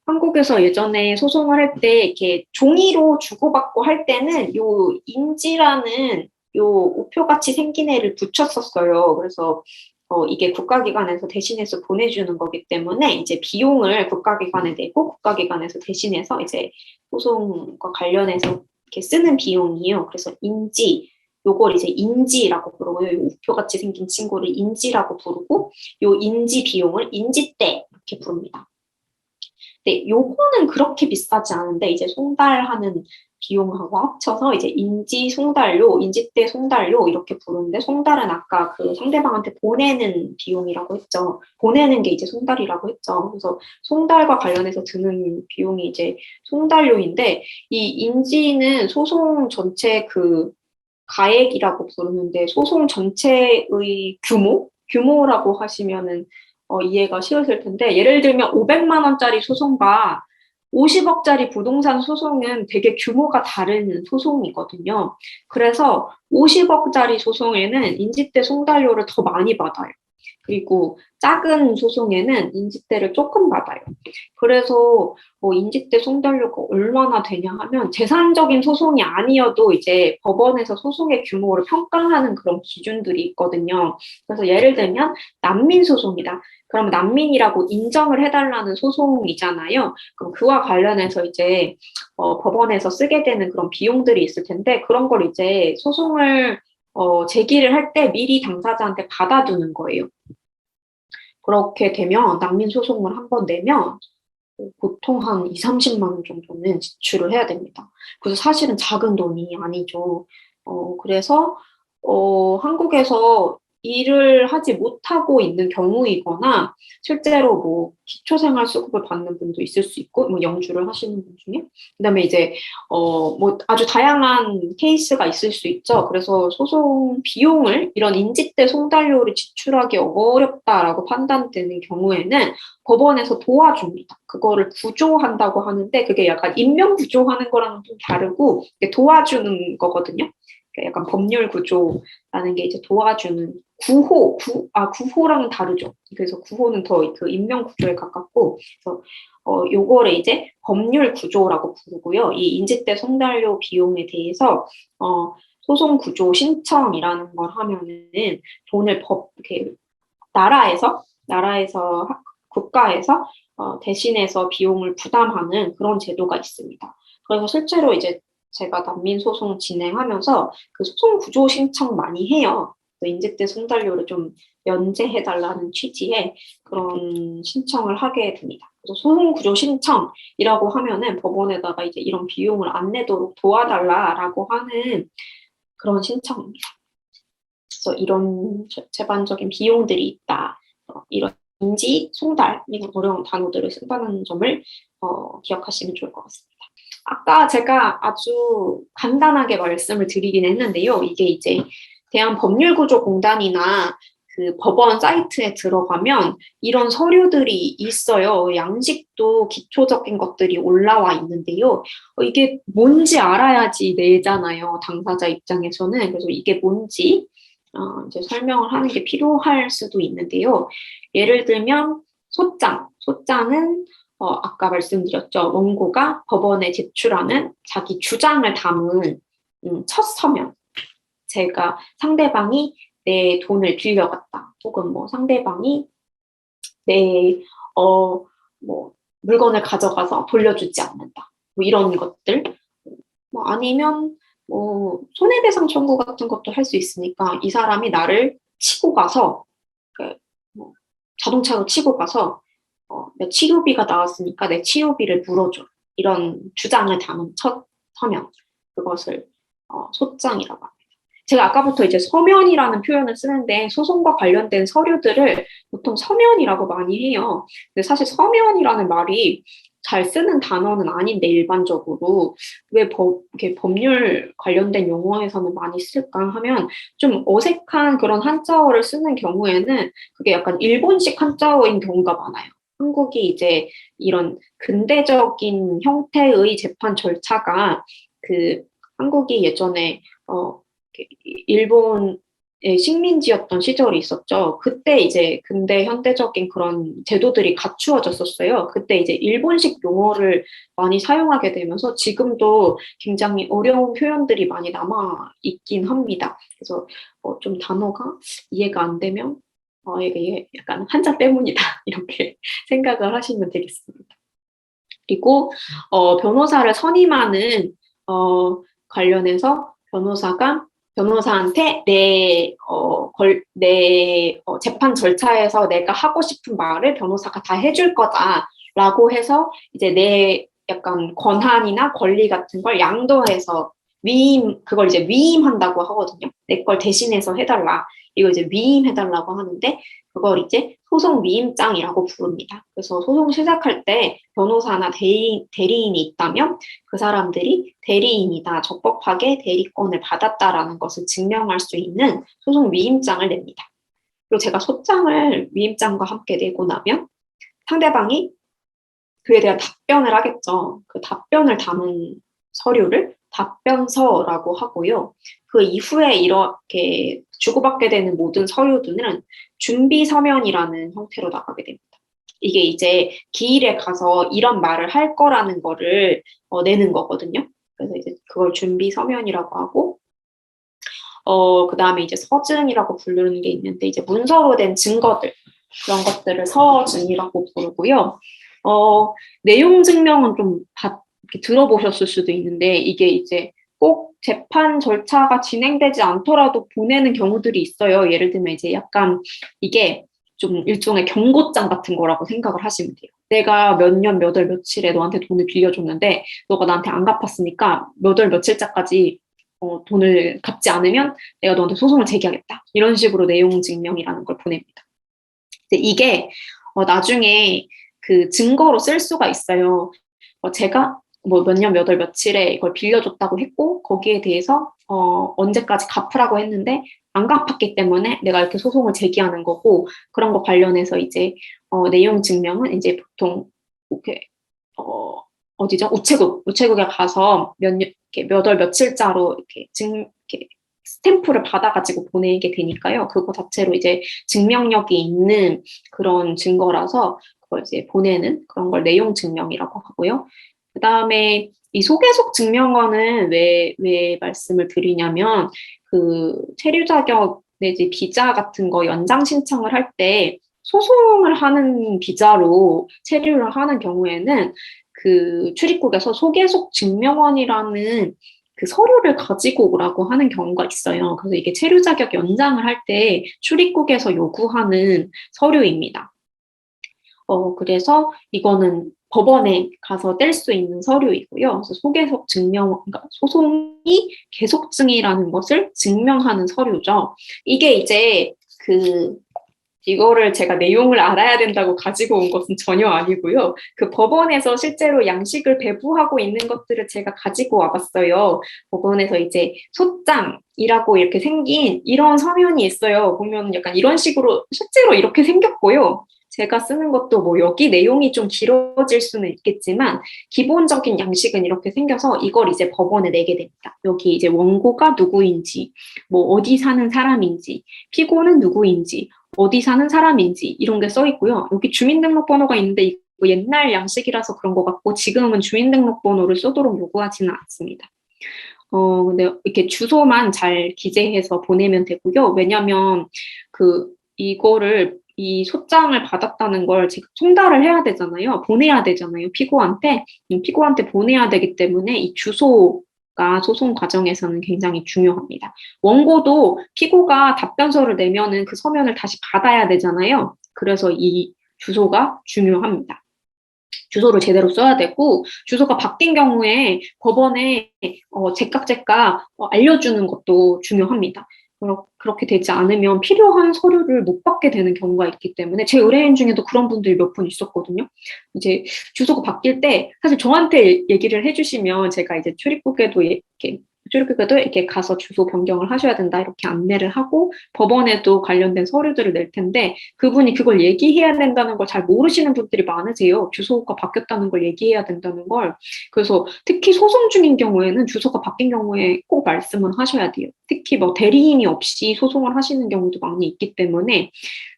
한국에서 예전에 소송을 할 때 이렇게 종이로 주고받고 할 때는 요 인지라는 요 우표같이 생긴 애를 붙였었어요. 그래서 이게 국가기관에서 대신해서 보내주는 거기 때문에 이제 비용을 국가기관에 내고 국가기관에서 대신해서 이제 소송과 관련해서 이렇게 쓰는 비용이에요. 그래서 요걸 이제 인지라고 부르고요. 요 우표같이 생긴 친구를 인지라고 부르고 요 인지 비용을 인지대 이렇게 부릅니다. 근데 요거는 그렇게 비싸지 않은데 이제 송달하는 비용하고 합쳐서 이제 인지 송달료, 인지대 송달료 이렇게 부르는데 송달은 아까 그 상대방한테 보내는 비용이라고 했죠. 보내는 게 이제 송달이라고 했죠. 그래서 송달과 관련해서 드는 비용이 이제 송달료인데 이 인지는 소송 전체 가액이라고 부르는데 소송 전체의 규모라고 하시면은 이해가 쉬우실 텐데 예를 들면 500만 원짜리 소송과 50억짜리 부동산 소송은 되게 규모가 다른 소송이거든요. 그래서 50억짜리 소송에는 인지대 송달료를 더 많이 받아요. 그리고 작은 소송에는 인지대를 조금 받아요. 그래서 인지대 송달료가 얼마나 되냐 하면 재산적인 소송이 아니어도 이제 법원에서 소송의 규모를 평가하는 그런 기준들이 있거든요. 그래서 예를 들면 난민 소송이다. 그러면 난민이라고 인정을 해달라는 소송이잖아요. 그럼 그와 관련해서 이제 법원에서 쓰게 되는 그런 비용들이 있을 텐데 그런 걸 이제 소송을 제기를 할 때 미리 당사자한테 받아두는 거예요. 그렇게 되면 난민 소송을 한번 내면 보통 한 2, 30만 원 정도는 지출을 해야 됩니다. 그래서 사실은 작은 돈이 아니죠. 그래서 한국에서 일을 하지 못하고 있는 경우이거나 실제로 뭐 기초생활수급을 받는 분도 있을 수 있고 뭐 영주를 하시는 분 중에 그다음에 이제 뭐 아주 다양한 케이스가 있을 수 있죠. 그래서 소송 비용을 이런 인지대 송달료를 지출하기 어렵다라고 판단되는 경우에는 법원에서 도와줍니다. 그거를 구조한다고 하는데 그게 약간 인명 구조하는 거랑은 좀 다르고 도와주는 거거든요. 약간 법률 구조라는 게 이제 도와주는 구호랑은 다르죠. 그래서 구호는 더 그 인명 구조에 가깝고, 그래서 요거를 이제 법률 구조라고 부르고요. 이 인지대 송달료 비용에 대해서 소송 구조 신청이라는 걸 하면은 돈을 이렇게 나라에서 국가에서 대신해서 비용을 부담하는 그런 제도가 있습니다. 그래서 실제로 이제 제가 난민 소송 진행하면서 그 소송 구조 신청 많이 해요. 인제대 송달료를 좀 면제해달라는 취지의 그런 신청을 하게 됩니다. 그래서 소송구조 신청이라고 하면은 법원에다가 이제 이런 비용을 안 내도록 도와달라라고 하는 그런 신청입니다. 그래서 이런 재반적인 비용들이 있다. 이런 인지, 송달, 이런 어려운 단어들을 쓴다는 점을 기억하시면 좋을 것 같습니다. 아까 제가 아주 간단하게 말씀을 드리긴 했는데요. 이게 이제 대한법률구조공단이나 그 법원 사이트에 들어가면 이런 서류들이 있어요. 양식도 기초적인 것들이 올라와 있는데요. 이게 뭔지 알아야지 내잖아요. 당사자 입장에서는. 그래서 이게 뭔지 이제 설명을 하는 게 필요할 수도 있는데요. 예를 들면 소장은 아까 말씀드렸죠. 원고가 법원에 제출하는 자기 주장을 담은 첫 서면. 제가 상대방이 내 돈을 빌려갔다. 혹은 뭐 상대방이 내 뭐 물건을 가져가서 돌려주지 않는다. 뭐 이런 것들. 뭐 아니면 뭐 손해배상 청구 같은 것도 할 수 있으니까 이 사람이 나를 치고 가서 뭐 자동차로 치고 가서 내 치료비가 나왔으니까 내 치료비를 물어줘. 이런 주장을 담은 첫 서면. 그것을 소장이라고 합니다. 제가 아까부터 이제 서면이라는 표현을 쓰는데 소송과 관련된 서류들을 보통 서면이라고 많이 해요. 근데 사실 서면이라는 말이 잘 쓰는 단어는 아닌데 일반적으로 왜 이렇게 법률 관련된 용어에서는 많이 쓸까 하면 좀 어색한 그런 한자어를 쓰는 경우에는 그게 약간 일본식 한자어인 경우가 많아요. 한국이 이제 이런 근대적인 형태의 재판 절차가 그 한국이 예전에 일본의 식민지였던 시절이 있었죠. 그때 이제 근대 현대적인 그런 제도들이 갖추어졌었어요. 그때 이제 일본식 용어를 많이 사용하게 되면서 지금도 굉장히 어려운 표현들이 많이 남아 있긴 합니다. 그래서 좀 단어가 이해가 안 되면 이게 약간 한자 때문이다 이렇게 생각을 하시면 되겠습니다. 그리고 변호사를 선임하는 관련해서 변호사한테 내 재판 절차에서 내가 하고 싶은 말을 변호사가 다 해줄 거다라고 해서 이제 내 약간 권한이나 권리 같은 걸 양도해서 그걸 이제 위임한다고 하거든요. 내 걸 대신해서 해달라. 이거 이제 위임해달라고 하는데 그걸 이제 소송 위임장이라고 부릅니다. 그래서 소송 시작할 때 변호사나 대리인이 있다면 그 사람들이 대리인이다, 적법하게 대리권을 받았다라는 것을 증명할 수 있는 소송 위임장을 냅니다. 그리고 제가 소장을 위임장과 함께 내고 나면 상대방이 그에 대한 답변을 하겠죠. 그 답변을 담은 서류를 답변서라고 하고요. 그 이후에 이렇게 주고받게 되는 모든 서류들은 준비 서면이라는 형태로 나가게 됩니다. 이게 이제 기일에 가서 이런 말을 할 거라는 거를 내는 거거든요. 그래서 이제 그걸 준비 서면이라고 하고, 그 다음에 이제 서증이라고 부르는 게 있는데, 이제 문서로 된 증거들, 그런 것들을 서증이라고 부르고요. 내용 증명은 좀 이렇게 들어보셨을 수도 있는데, 이게 이제 꼭 재판 절차가 진행되지 않더라도 보내는 경우들이 있어요. 예를 들면 이제 약간 이게 좀 일종의 경고장 같은 거라고 생각을 하시면 돼요. 내가 몇 년, 몇 월, 며칠에 너한테 돈을 빌려줬는데 너가 나한테 안 갚았으니까 몇 월, 며칠자까지 돈을 갚지 않으면 내가 너한테 소송을 제기하겠다. 이런 식으로 내용 증명이라는 걸 보냅니다. 근데 이게 나중에 그 증거로 쓸 수가 있어요. 제가 뭐 몇 년, 몇 월, 며칠에 이걸 빌려줬다고 했고 거기에 대해서 언제까지 갚으라고 했는데 안 갚았기 때문에 내가 이렇게 소송을 제기하는 거고 그런 거 관련해서 이제 내용 증명은 이제 보통 이렇게 어디죠? 우체국에 가서 몇 월 며칠자로 이렇게 스탬프를 받아가지고 보내게 되니까요. 그거 자체로 이제 증명력이 있는 그런 증거라서 그걸 이제 보내는 그런 걸 내용 증명이라고 하고요. 그 다음에 이 소개속 증명원은 왜 말씀을 드리냐면 그 체류 자격 내지 비자 같은 거 연장 신청을 할 때 소송을 하는 비자로 체류를 하는 경우에는 그 출입국에서 소개속 증명원이라는 그 서류를 가지고 오라고 하는 경우가 있어요. 그래서 이게 체류 자격 연장을 할 때 출입국에서 요구하는 서류입니다. 그래서 이거는 법원에 가서 뗄 수 있는 서류이고요. 그래서 소계속 증명, 그러니까 소송이 계속 중이라는 것을 증명하는 서류죠. 이게 이제 이거를 제가 내용을 알아야 된다고 가지고 온 것은 전혀 아니고요. 그 법원에서 실제로 양식을 배부하고 있는 것들을 제가 가지고 와봤어요. 법원에서 이제 소장이라고 이렇게 생긴 이런 서면이 있어요. 보면 약간 이런 식으로 실제로 이렇게 생겼고요. 제가 쓰는 것도 뭐 여기 내용이 좀 길어질 수는 있겠지만 기본적인 양식은 이렇게 생겨서 이걸 이제 법원에 내게 됩니다. 여기 이제 원고가 누구인지, 뭐 어디 사는 사람인지, 피고는 누구인지, 어디 사는 사람인지 이런 게 써 있고요. 여기 주민등록번호가 있는데 이거 옛날 양식이라서 그런 것 같고 지금은 주민등록번호를 쓰도록 요구하지는 않습니다. 근데 이렇게 주소만 잘 기재해서 보내면 되고요. 왜냐면 이 소장을 받았다는 걸 제가 송달을 해야 되잖아요. 보내야 되잖아요. 피고한테 보내야 되기 때문에 이 주소가 소송 과정에서는 굉장히 중요합니다. 원고도 피고가 답변서를 내면은 그 서면을 다시 받아야 되잖아요. 그래서 이 주소가 중요합니다. 주소를 제대로 써야 되고 주소가 바뀐 경우에 법원에 제깍제깍 알려주는 것도 중요합니다. 그렇게 되지 않으면 필요한 서류를 못 받게 되는 경우가 있기 때문에 제 의뢰인 중에도 그런 분들이 몇 분 있었거든요. 이제 주소가 바뀔 때 사실 저한테 얘기를 해주시면 제가 이제 출입국에도 이렇게 가서 주소 변경을 하셔야 된다 이렇게 안내를 하고 법원에도 관련된 서류들을 낼 텐데 그분이 그걸 얘기해야 된다는 걸 잘 모르시는 분들이 많으세요. 주소가 바뀌었다는 걸 얘기해야 된다는 걸. 그래서 특히 소송 중인 경우에는 주소가 바뀐 경우에 꼭 말씀을 하셔야 돼요. 특히 뭐 대리인이 없이 소송을 하시는 경우도 많이 있기 때문에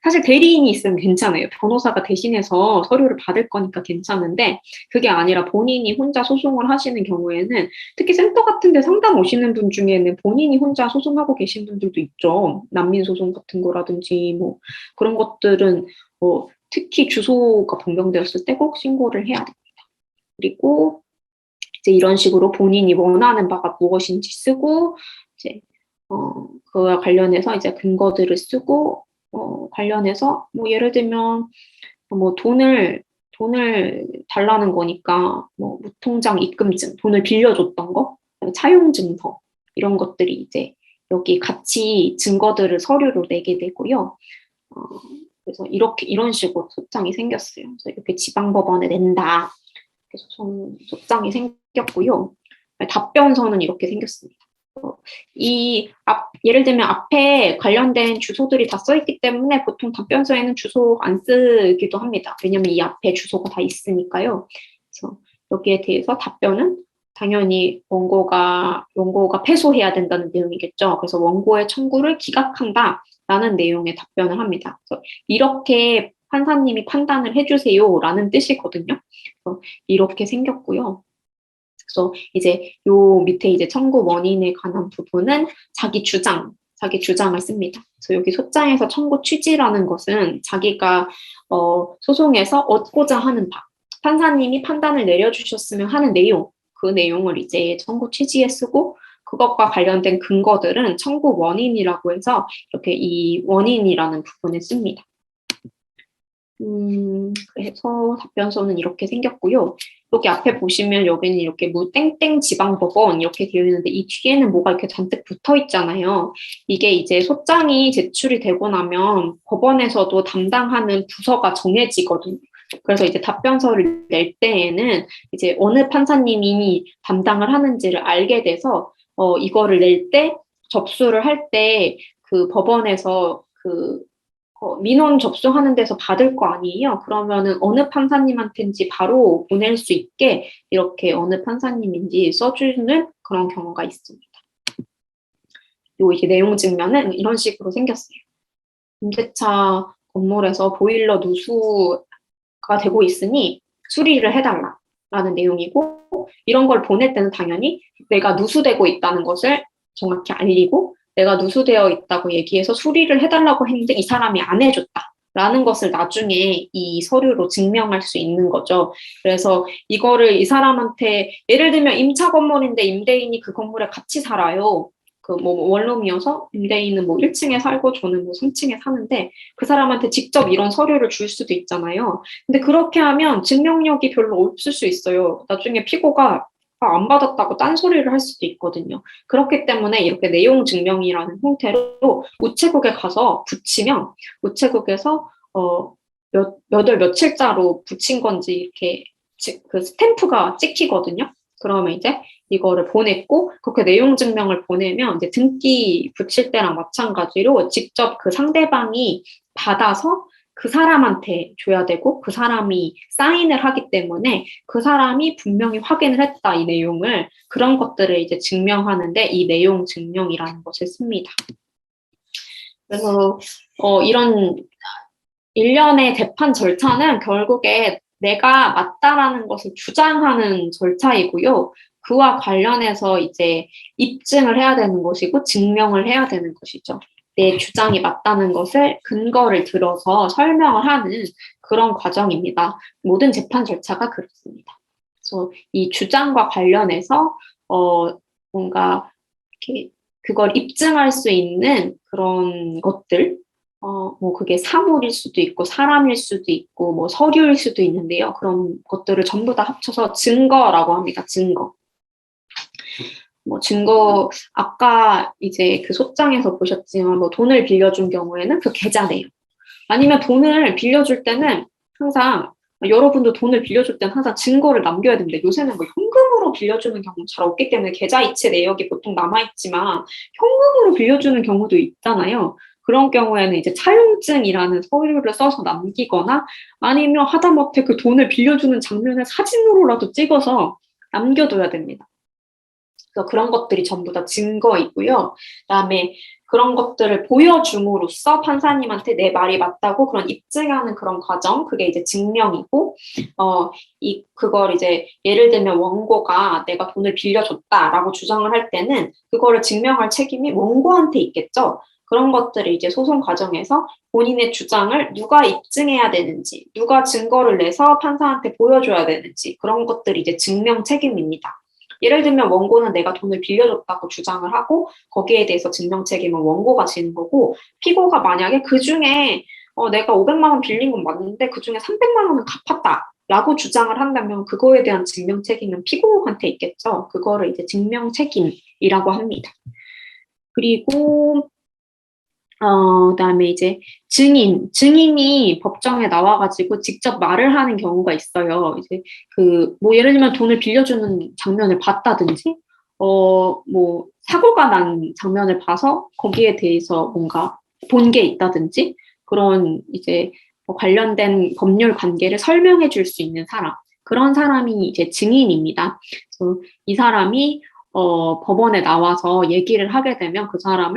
사실 대리인이 있으면 괜찮아요. 변호사가 대신해서 서류를 받을 거니까 괜찮은데 그게 아니라 본인이 혼자 소송을 하시는 경우에는 특히 센터 같은 데 상담 오시는 분 중에는 본인이 혼자 소송하고 계신 분들도 있죠. 난민 소송 같은 거라든지 뭐 그런 것들은 특히 주소가 변경되었을 때 꼭 신고를 해야 됩니다. 그리고 이제 이런 식으로 본인이 원하는 바가 무엇인지 쓰고 이제 그와 관련해서 이제 근거들을 쓰고 관련해서 뭐 예를 들면 뭐 돈을 달라는 거니까 뭐 무통장 입금증, 돈을 빌려줬던 거, 차용증서 이런 것들이 이제 여기 같이 증거들을 서류로 내게 되고요. 그래서 이런 식으로 소장이 생겼어요. 그래서 이렇게 지방법원에 낸다. 그래서 저는 소장이 생겼고요. 답변서는 이렇게 생겼습니다. 예를 들면 앞에 관련된 주소들이 다 써있기 때문에 보통 답변서에는 주소 안 쓰기도 합니다. 왜냐면 이 앞에 주소가 다 있으니까요. 그래서 여기에 대해서 답변은 당연히 원고가 패소해야 된다는 내용이겠죠. 그래서 원고의 청구를 기각한다라는 내용의 답변을 합니다. 그래서 이렇게 판사님이 판단을 해주세요라는 뜻이거든요. 그래서 이렇게 생겼고요. 그래서 이제 요 밑에 이제 청구 원인에 관한 부분은 자기 주장을 씁니다. 그래서 여기 소장에서 청구 취지라는 것은 자기가 소송에서 얻고자 하는 바, 판사님이 판단을 내려주셨으면 하는 내용, 그 내용을 이제 청구 취지에 쓰고 그것과 관련된 근거들은 청구 원인이라고 해서 이렇게 이 원인이라는 부분에 씁니다. 그래서 답변서는 이렇게 생겼고요. 여기 앞에 보시면 여기는 이렇게 뭐 땡땡 지방법원 이렇게 되어 있는데 이 뒤에는 뭐가 이렇게 잔뜩 붙어 있잖아요. 이게 이제 소장이 제출이 되고 나면 법원에서도 담당하는 부서가 정해지거든요. 그래서 이제 답변서를 낼 때에는 이제 어느 판사님이 담당을 하는지를 알게 돼서 이거를 낼 때 접수를 할 때 그 법원에서 민원 접수하는 데서 받을 거 아니에요. 그러면은 어느 판사님한테인지 바로 보낼 수 있게 이렇게 어느 판사님인지 써주는 그런 경우가 있습니다. 요 이제 내용 증명은 이런 식으로 생겼어요. 임대차 건물에서 보일러 누수가 되고 있으니 수리를 해달라라는 내용이고 이런 걸 보낼 때는 당연히 내가 누수되고 있다는 것을 정확히 알리고 내가 누수되어 있다고 얘기해서 수리를 해달라고 했는데 이 사람이 안 해줬다. 라는 것을 나중에 이 서류로 증명할 수 있는 거죠. 그래서 이거를 이 사람한테 예를 들면 임차 건물인데 임대인이 그 건물에 같이 살아요. 그 뭐 원룸이어서 임대인은 뭐 1층에 살고 저는 뭐 3층에 사는데 그 사람한테 직접 이런 서류를 줄 수도 있잖아요. 근데 그렇게 하면 증명력이 별로 없을 수 있어요. 나중에 피고가 안 받았다고 딴소리를 할 수도 있거든요. 그렇기 때문에 이렇게 내용 증명이라는 형태로 우체국에 가서 붙이면 우체국에서 몇 월 며칠자로 붙인 건지 이렇게 그 스탬프가 찍히거든요. 그러면 이제 이거를 보냈고 그렇게 내용 증명을 보내면 이제 등기 붙일 때랑 마찬가지로 직접 그 상대방이 받아서 그 사람한테 줘야 되고 그 사람이 사인을 하기 때문에 그 사람이 분명히 확인을 했다 이 내용을 그런 것들을 이제 증명하는데 이 내용 증명이라는 것을 씁니다. 그래서 이런 일련의 재판 절차는 결국에 내가 맞다라는 것을 주장하는 절차이고요. 그와 관련해서 이제 입증을 해야 되는 것이고 증명을 해야 되는 것이죠. 내 주장이 맞다는 것을 근거를 들어서 설명을 하는 그런 과정입니다. 모든 재판 절차가 그렇습니다. 그래서 이 주장과 관련해서 뭔가 이렇게 그걸 입증할 수 있는 그런 것들 뭐 그게 사물일 수도 있고 사람일 수도 있고 뭐 서류일 수도 있는데요. 그런 것들을 전부 다 합쳐서 증거라고 합니다. 증거. 뭐 증거 아까 이제 그 소장에서 보셨지만 뭐 돈을 빌려준 경우에는 그 계좌 내용. 아니면 돈을 빌려줄 때는 항상 여러분도 돈을 빌려줄 때는 항상 증거를 남겨야 됩니다. 요새는 뭐 현금으로 빌려주는 경우 잘 없기 때문에 계좌이체 내역이 보통 남아있지만 현금으로 빌려주는 경우도 있잖아요. 그런 경우에는 이제 차용증이라는 서류를 써서 남기거나 아니면 하다못해 그 돈을 빌려주는 장면을 사진으로라도 찍어서 남겨둬야 됩니다. 그래서 그런 것들이 전부 다 증거이고요. 그다음에 그런 것들을 보여줌으로써 판사님한테 내 말이 맞다고 그런 입증하는 그런 과정, 그게 이제 증명이고, 그걸 이제 예를 들면 원고가 내가 돈을 빌려줬다라고 주장을 할 때는 그거를 증명할 책임이 원고한테 있겠죠. 그런 것들을 이제 소송 과정에서 본인의 주장을 누가 입증해야 되는지, 누가 증거를 내서 판사한테 보여줘야 되는지, 그런 것들이 이제 증명 책임입니다. 예를 들면 원고는 내가 돈을 빌려줬다고 주장을 하고 거기에 대해서 증명 책임은 원고가 지는 거고 피고가 만약에 그중에 내가 500만 원 빌린 건 맞는데 그중에 300만 원은 갚았다 라고 주장을 한다면 그거에 대한 증명 책임은 피고한테 있겠죠. 그거를 이제 증명 책임이라고 합니다. 그리고 그다음에 이제 증인이 법정에 나와가지고 직접 말을 하는 경우가 있어요. 이제 뭐 예를 들면 돈을 빌려주는 장면을 봤다든지, 뭐 사고가 난 장면을 봐서 거기에 대해서 뭔가 본 게 있다든지, 그런 이제 관련된 법률 관계를 설명해 줄 수 있는 사람, 그런 사람이 이제 증인입니다. 그래서 이 사람이 법원에 나와서 얘기를 하게 되면 그 사람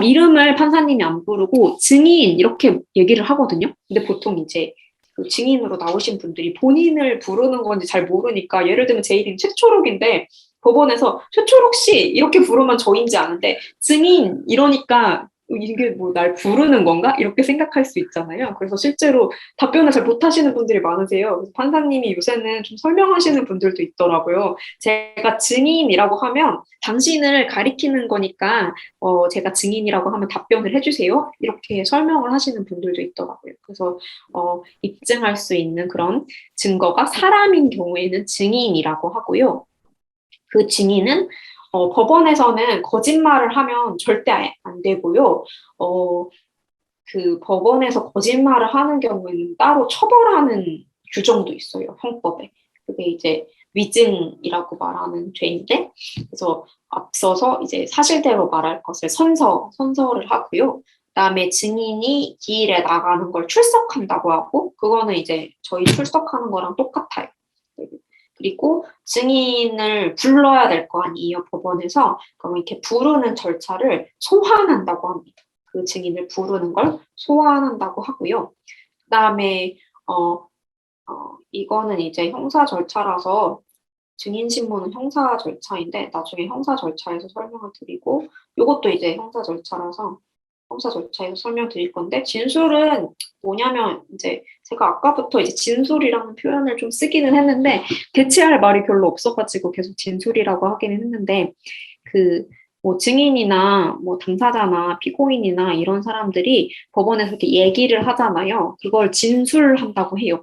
이름을 판사님이 안 부르고 증인 이렇게 얘기를 하거든요. 근데 보통 이제 그 증인으로 나오신 분들이 본인을 부르는 건지 잘 모르니까 예를 들면 제 이름 최초록인데 법원에서 최초록 씨 이렇게 부르면 저인지 아는데 증인 이러니까 이게 뭐 날 부르는 건가? 이렇게 생각할 수 있잖아요. 그래서 실제로 답변을 잘 못하시는 분들이 많으세요. 판사님이 요새는 좀 설명하시는 분들도 있더라고요. 제가 증인이라고 하면 당신을 가리키는 거니까 제가 증인이라고 하면 답변을 해주세요. 이렇게 설명을 하시는 분들도 있더라고요. 그래서 입증할 수 있는 그런 증거가 사람인 경우에는 증인이라고 하고요. 그 증인은 법원에서는 거짓말을 하면 절대 안 되고요. 그 법원에서 거짓말을 하는 경우에는 따로 처벌하는 규정도 있어요. 형법에. 그게 이제 위증이라고 말하는 죄인데, 그래서 앞서서 이제 사실대로 말할 것을 선서를 하고요. 그다음에 증인이 기일에 나가는 걸 출석한다고 하고, 그거는 이제 저희 출석하는 거랑 똑같아요. 그리고 증인을 불러야 될 거 아니에요, 법원에서. 그럼 이렇게 부르는 절차를 소환한다고 합니다. 그 증인을 부르는 걸 소환한다고 하고요. 그다음에 이거는 이제 형사 절차라서 증인 신문은 형사 절차인데 나중에 형사 절차에서 설명을 드리고 이것도 이제 형사 절차라서 형사 절차에서 설명드릴 건데, 진술은 뭐냐면, 이제 제가 아까부터 이제 진술이라는 표현을 좀 쓰기는 했는데, 대체할 말이 별로 없어가지고 계속 진술이라고 하기는 했는데, 그, 뭐 증인이나 뭐 당사자나 피고인이나 이런 사람들이 법원에서 이렇게 얘기를 하잖아요. 그걸 진술한다고 해요.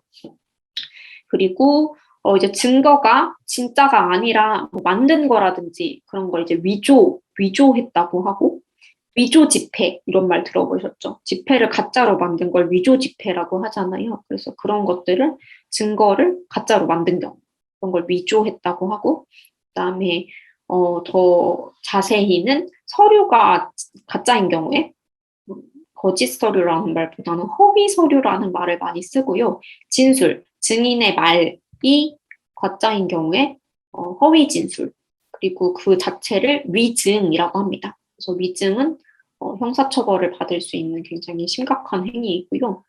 그리고 이제 증거가 진짜가 아니라 뭐 만든 거라든지 그런 걸 이제 위조했다고 하고, 위조 지폐 이런 말 들어보셨죠? 지폐를 가짜로 만든 걸 위조 지폐라고 하잖아요. 그래서 그런 것들을 증거를 가짜로 만든 경우 그런 걸 위조했다고 하고, 그다음에 더 자세히는 서류가 가짜인 경우에 거짓 서류라는 말보다는 허위 서류라는 말을 많이 쓰고요. 진술, 증인의 말이 가짜인 경우에 허위 진술, 그리고 그 자체를 위증이라고 합니다. 그래서 위증은 형사처벌을 받을 수 있는 굉장히 심각한 행위이고요.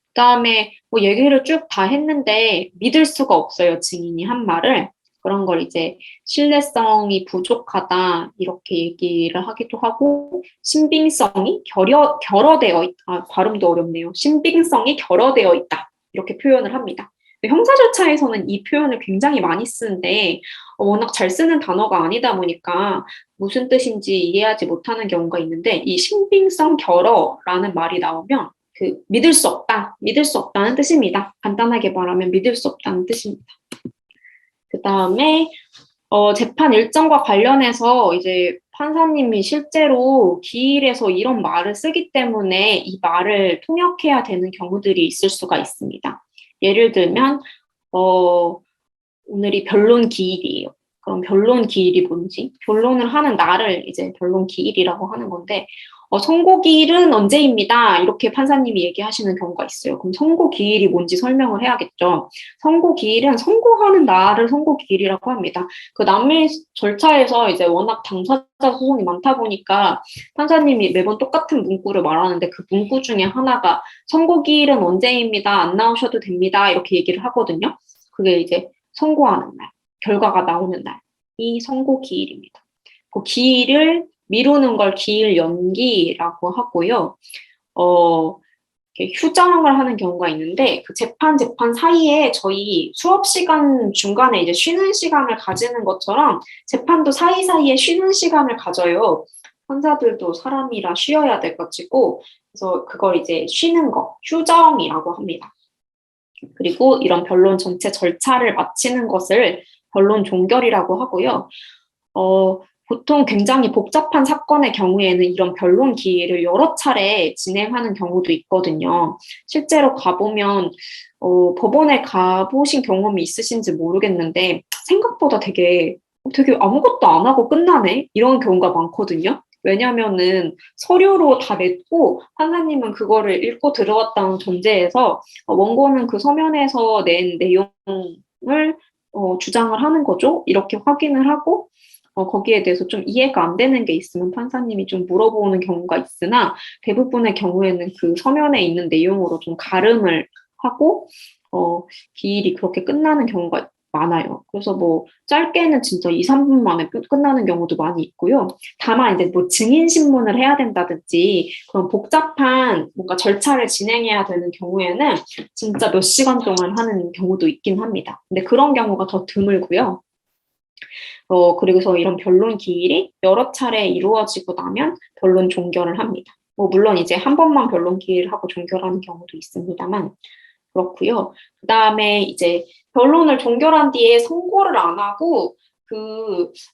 그다음에 뭐 얘기를 쭉 다 했는데 믿을 수가 없어요. 증인이 한 말을. 그런 걸 이제 신뢰성이 부족하다 이렇게 얘기를 하기도 하고, 신빙성이 결여되어 있다. 발음도 어렵네요. 신빙성이 결여되어 있다. 이렇게 표현을 합니다. 형사 절차에서는 이 표현을 굉장히 많이 쓰는데 워낙 잘 쓰는 단어가 아니다 보니까 무슨 뜻인지 이해하지 못하는 경우가 있는데, 이 신빙성 결여라는 말이 나오면 믿을 수 없다, 믿을 수 없다는 뜻입니다. 간단하게 말하면 믿을 수 없다는 뜻입니다. 그 다음에 재판 일정과 관련해서 이제 판사님이 실제로 기일에서 이런 말을 쓰기 때문에 이 말을 통역해야 되는 경우들이 있을 수가 있습니다. 예를 들면 오늘이 변론 기일이에요. 그럼 변론 기일이 뭔지, 변론을 하는 날을 이제 변론 기일이라고 하는 건데, 선고 기일은 언제입니다. 이렇게 판사님이 얘기하시는 경우가 있어요. 그럼 선고 기일이 뭔지 설명을 해야겠죠. 선고 기일은 선고하는 날을 선고 기일이라고 합니다. 그 남미 절차에서 이제 워낙 당사자 소송이 많다 보니까 판사님이 매번 똑같은 문구를 말하는데, 그 문구 중에 하나가 선고 기일은 언제입니다. 안 나오셔도 됩니다. 이렇게 얘기를 하거든요. 그게 이제 선고하는 날, 결과가 나오는 날이 선고 기일입니다. 그 기일을 미루는 걸 기일 연기라고 하고요. 휴정을 하는 경우가 있는데, 그 재판 사이에 저희 수업 시간 중간에 이제 쉬는 시간을 가지는 것처럼 재판도 사이사이에 쉬는 시간을 가져요. 판사들도 사람이라 쉬어야 돼가지고, 그래서 그걸 이제 쉬는 거, 휴정이라고 합니다. 그리고 이런 변론 전체 절차를 마치는 것을 변론 종결이라고 하고요. 보통 굉장히 복잡한 사건의 경우에는 이런 변론 기일을 여러 차례 진행하는 경우도 있거든요. 실제로 가보면 법원에 가보신 경험이 있으신지 모르겠는데, 생각보다 되게 아무것도 안 하고 끝나네? 이런 경우가 많거든요. 왜냐면은 서류로 다 냈고 판사님은 그거를 읽고 들어왔다는 전제에서 원고는 그 서면에서 낸 내용을 주장을 하는 거죠. 이렇게 확인을 하고 거기에 대해서 좀 이해가 안 되는 게 있으면 판사님이 좀 물어보는 경우가 있으나, 대부분의 경우에는 그 서면에 있는 내용으로 좀 가름을 하고 기일이 그렇게 끝나는 경우가 많아요. 그래서 뭐 짧게는 진짜 2, 3분 만에 끝나는 경우도 많이 있고요. 다만 이제 뭐 증인 신문을 해야 된다든지 그런 복잡한 뭔가 절차를 진행해야 되는 경우에는 진짜 몇 시간 동안 하는 경우도 있긴 합니다. 근데 그런 경우가 더 드물고요. 그리고서 이런 변론 기일이 여러 차례 이루어지고 나면 변론 종결을 합니다. 뭐 물론 이제 한 번만 변론 기일을 하고 종결하는 경우도 있습니다만 그렇고요. 그 다음에 이제 변론을 종결한 뒤에 선고를 안 하고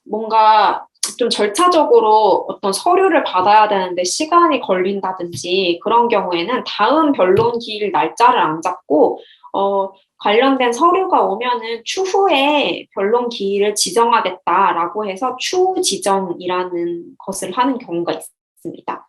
뭔가 좀 절차적으로 어떤 서류를 받아야 되는데 시간이 걸린다든지 그런 경우에는 다음 변론 기일 날짜를 안 잡고 관련된 서류가 오면은 추후에 변론 기일을 지정하겠다라고 해서 추후 지정이라는 것을 하는 경우가 있습니다.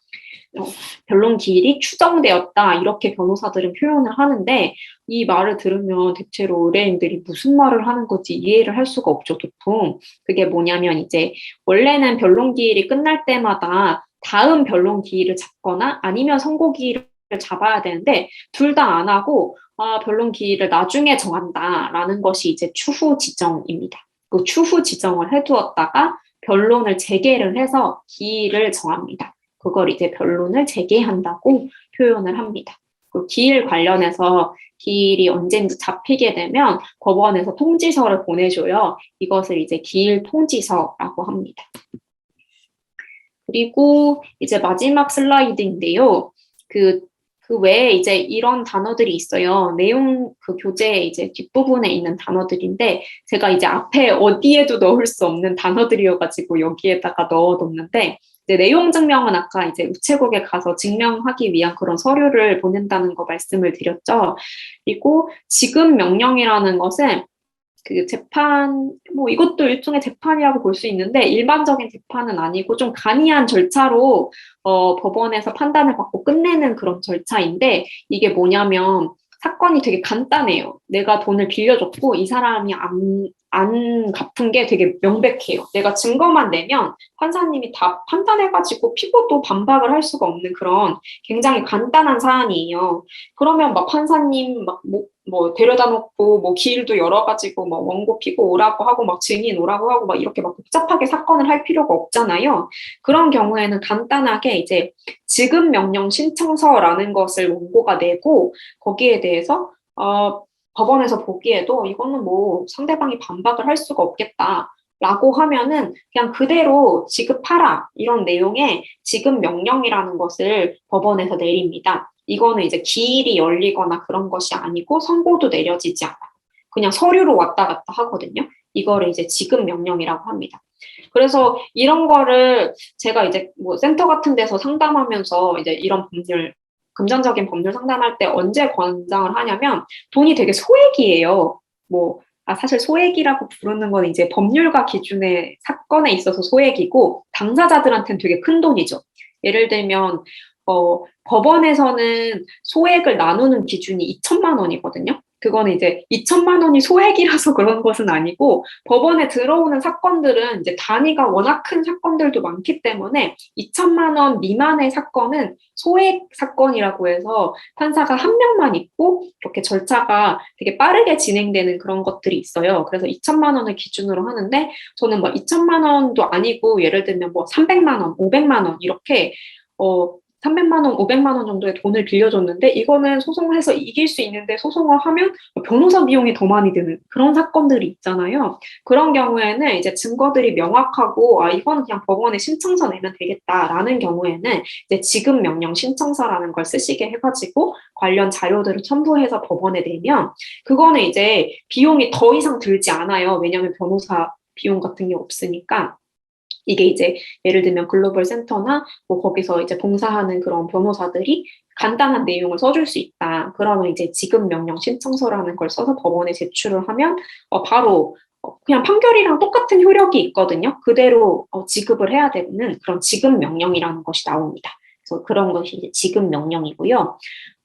변론 기일이 추정되었다 이렇게 변호사들은 표현을 하는데, 이 말을 들으면 대체로 의뢰인들이 무슨 말을 하는 건지 이해를 할 수가 없죠. 보통 그게 뭐냐면 이제 원래는 변론 기일이 끝날 때마다 다음 변론 기일을 잡거나 아니면 선고 기일을 잡아야 되는데 둘 다 안 하고 변론 기일을 나중에 정한다라는 것이 이제 추후 지정입니다. 그 추후 지정을 해두었다가 변론을 재개를 해서 기일을 정합니다. 그걸 이제 변론을 제기한다고 표현을 합니다. 그 기일 관련해서 기일이 언젠지 잡히게 되면 법원에서 통지서를 보내줘요. 이것을 이제 기일 통지서라고 합니다. 그리고 이제 마지막 슬라이드인데요. 그 외에 이제 이런 단어들이 있어요. 내용 그 교재 이제 뒷부분에 있는 단어들인데 제가 이제 앞에 어디에도 넣을 수 없는 단어들이어가지고 여기에다가 넣어뒀는데 이제 내용 증명은 아까 이제 우체국에 가서 증명하기 위한 그런 서류를 보낸다는 거 말씀을 드렸죠. 그리고 지급 명령이라는 것은 그 재판, 뭐 이것도 일종의 재판이라고 볼 수 있는데 일반적인 재판은 아니고 좀 간이한 절차로 법원에서 판단을 받고 끝내는 그런 절차인데 이게 뭐냐면 사건이 되게 간단해요. 내가 돈을 빌려줬고 이 사람이 안 갚은 게 되게 명백해요. 내가 증거만 내면 판사님이 다 판단해가지고 피고도 반박을 할 수가 없는 그런 굉장히 간단한 사안이에요. 그러면 막 판사님 뭐 데려다 놓고 뭐 기일도 열어가지고 뭐 원고 피고 오라고 하고 막 증인 오라고 하고 막 이렇게 막 복잡하게 사건을 할 필요가 없잖아요. 그런 경우에는 간단하게 이제 지급 명령 신청서라는 것을 원고가 내고 거기에 대해서 법원에서 보기에도 이거는 뭐 상대방이 반박을 할 수가 없겠다라고 하면은 그냥 그대로 지급하라 이런 내용의 지급 명령이라는 것을 법원에서 내립니다. 이거는 이제 기일이 열리거나 그런 것이 아니고 선고도 내려지지 않아요. 그냥 서류로 왔다 갔다 하거든요. 이거를 이제 지급 명령이라고 합니다. 그래서 이런 거를 제가 이제 뭐 센터 같은 데서 상담하면서 이제 이런 법률 금전적인 법률 상담할 때 언제 권장을 하냐면 돈이 되게 소액이에요. 사실 소액이라고 부르는 건 이제 법률가 기준의 사건에 있어서 소액이고 당사자들한테는 되게 큰 돈이죠. 예를 들면 법원에서는 소액을 나누는 기준이 2천만 원이거든요. 그거는 이제 2천만 원이 소액이라서 그런 것은 아니고 법원에 들어오는 사건들은 이제 단위가 워낙 큰 사건들도 많기 때문에 2천만 원 미만의 사건은 소액 사건이라고 해서 판사가 한 명만 있고 이렇게 절차가 되게 빠르게 진행되는 그런 것들이 있어요. 그래서 2천만 원을 기준으로 하는데 저는 뭐 2천만 원도 아니고 예를 들면 뭐 300만 원, 500만 원 이렇게 300만 원, 500만 원 정도의 돈을 빌려줬는데 이거는 소송을 해서 이길 수 있는데 소송을 하면 변호사 비용이 더 많이 드는 그런 사건들이 있잖아요. 그런 경우에는 이제 증거들이 명확하고 이거는 그냥 법원에 신청서 내면 되겠다라는 경우에는 이제 지급 명령 신청서라는 걸 쓰시게 해가지고 관련 자료들을 첨부해서 법원에 내면 그거는 이제 비용이 더 이상 들지 않아요. 왜냐하면 변호사 비용 같은 게 없으니까. 이게 이제 예를 들면 글로벌 센터나 뭐 거기서 이제 봉사하는 그런 변호사들이 간단한 내용을 써줄 수 있다. 그러면 이제 지급 명령 신청서라는 걸 써서 법원에 제출을 하면 바로 그냥 판결이랑 똑같은 효력이 있거든요. 그대로 지급을 해야 되는 그런 지급 명령이라는 것이 나옵니다. 그래서 그런 것이 이제 지급 명령이고요.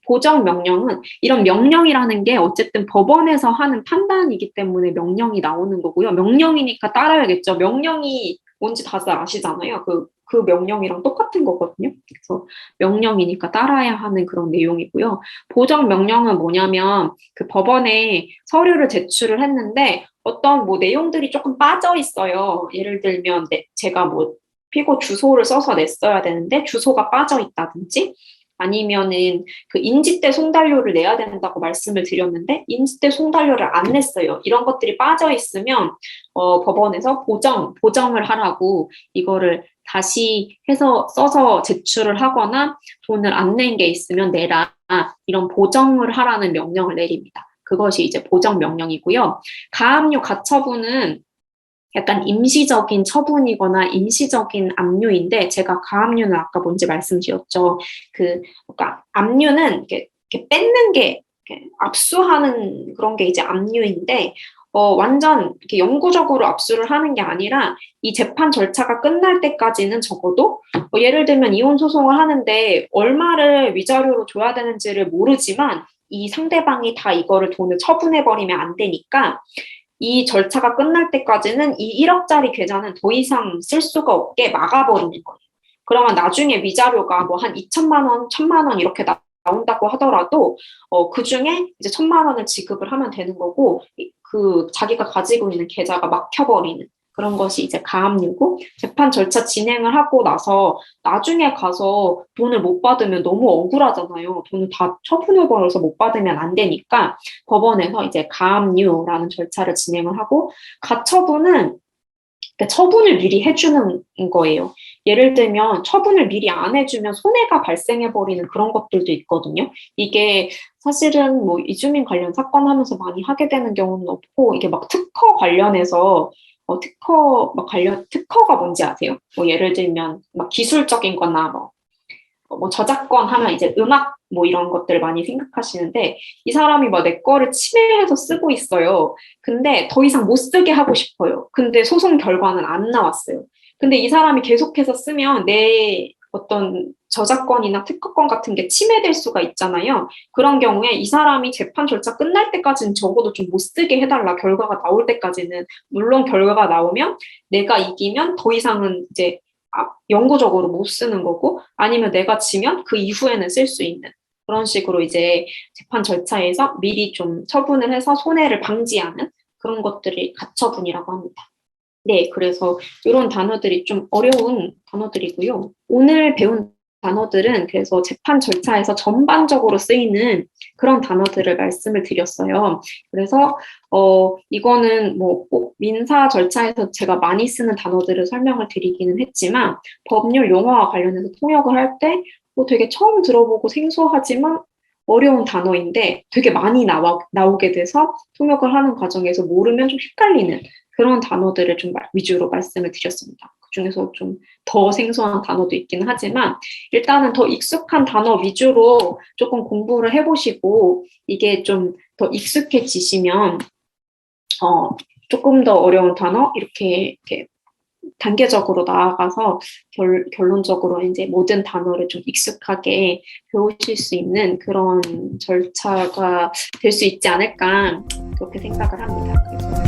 보정 명령은 이런 명령이라는 게 어쨌든 법원에서 하는 판단이기 때문에 명령이 나오는 거고요. 명령이니까 따라야겠죠. 명령이 뭔지 다들 아시잖아요. 그 명령이랑 똑같은 거거든요. 그래서 명령이니까 따라야 하는 그런 내용이고요. 보정 명령은 뭐냐면 그 법원에 서류를 제출을 했는데 어떤 뭐 내용들이 조금 빠져 있어요. 예를 들면 제가 뭐 피고 주소를 써서 냈어야 되는데 주소가 빠져 있다든지 아니면은 그 인지대 송달료를 내야 된다고 말씀을 드렸는데 인지대 송달료를 안 냈어요. 이런 것들이 빠져 있으면 법원에서 보정을 하라고 이거를 다시 해서 써서 제출을 하거나 돈을 안 낸 게 있으면 내라 이런 보정을 하라는 명령을 내립니다. 그것이 이제 보정 명령이고요. 가압류 가처분은 약간 임시적인 처분이거나 임시적인 압류인데 제가 가압류는 아까 뭔지 말씀드렸죠. 그러니까 압류는 이렇게 뺏는 게 이렇게 압수하는 그런 게 이제 압류인데 완전 이렇게 영구적으로 압수를 하는 게 아니라 이 재판 절차가 끝날 때까지는 적어도 예를 들면 이혼 소송을 하는데 얼마를 위자료로 줘야 되는지를 모르지만 이 상대방이 다 이거를 돈을 처분해버리면 안 되니까 이 절차가 끝날 때까지는 이 1억짜리 계좌는 더 이상 쓸 수가 없게 막아버리는 거예요. 그러면 나중에 위자료가 뭐 한 2천만 원, 1천만 원 이렇게 나온다고 하더라도 그 중에 이제 1천만 원을 지급을 하면 되는 거고 그 자기가 가지고 있는 계좌가 막혀버리는 그런 것이 이제 가압류고 재판 절차 진행을 하고 나서 나중에 가서 돈을 못 받으면 너무 억울하잖아요. 돈을 다 처분해버려서 못 받으면 안 되니까 법원에서 이제 가압류라는 절차를 진행을 하고 가처분은 처분을 미리 해주는 거예요. 예를 들면 처분을 미리 안 해주면 손해가 발생해버리는 그런 것들도 있거든요. 이게 사실은 뭐 이주민 관련 사건 하면서 많이 하게 되는 경우는 없고 이게 막 특허 관련해서 특허가 뭔지 아세요? 뭐 예를 들면 막 기술적인 거나 뭐 저작권 하면 이제 음악 뭐 이런 것들 많이 생각하시는데 이 사람이 막 내 거를 침해해서 쓰고 있어요. 근데 더 이상 못 쓰게 하고 싶어요. 근데 소송 결과는 안 나왔어요. 근데 이 사람이 계속해서 쓰면 내 어떤 저작권이나 특허권 같은 게 침해될 수가 있잖아요. 그런 경우에 이 사람이 재판 절차 끝날 때까지는 적어도 좀 못 쓰게 해달라. 결과가 나올 때까지는. 물론 결과가 나오면 내가 이기면 더 이상은 이제 영구적으로 못 쓰는 거고 아니면 내가 지면 그 이후에는 쓸 수 있는 그런 식으로 이제 재판 절차에서 미리 좀 처분을 해서 손해를 방지하는 그런 것들이 가처분이라고 합니다. 네, 그래서 이런 단어들이 좀 어려운 단어들이고요. 오늘 배운 단어들은 그래서 재판 절차에서 전반적으로 쓰이는 그런 단어들을 말씀을 드렸어요. 그래서 이거는 뭐 꼭 민사 절차에서 제가 많이 쓰는 단어들을 설명을 드리기는 했지만 법률 용어와 관련해서 통역을 할 때 뭐 되게 처음 들어보고 생소하지만 어려운 단어인데 되게 많이 나오게 돼서 통역을 하는 과정에서 모르면 좀 헷갈리는 그런 단어들을 좀 위주로 말씀을 드렸습니다. 그중에서 좀 더 생소한 단어도 있기는 하지만 일단은 더 익숙한 단어 위주로 조금 공부를 해보시고 이게 좀 더 익숙해지시면 조금 더 어려운 단어 이렇게 단계적으로 나아가서 결론적으로 이제 모든 단어를 좀 익숙하게 배우실 수 있는 그런 절차가 될 수 있지 않을까 그렇게 생각을 합니다. 그래서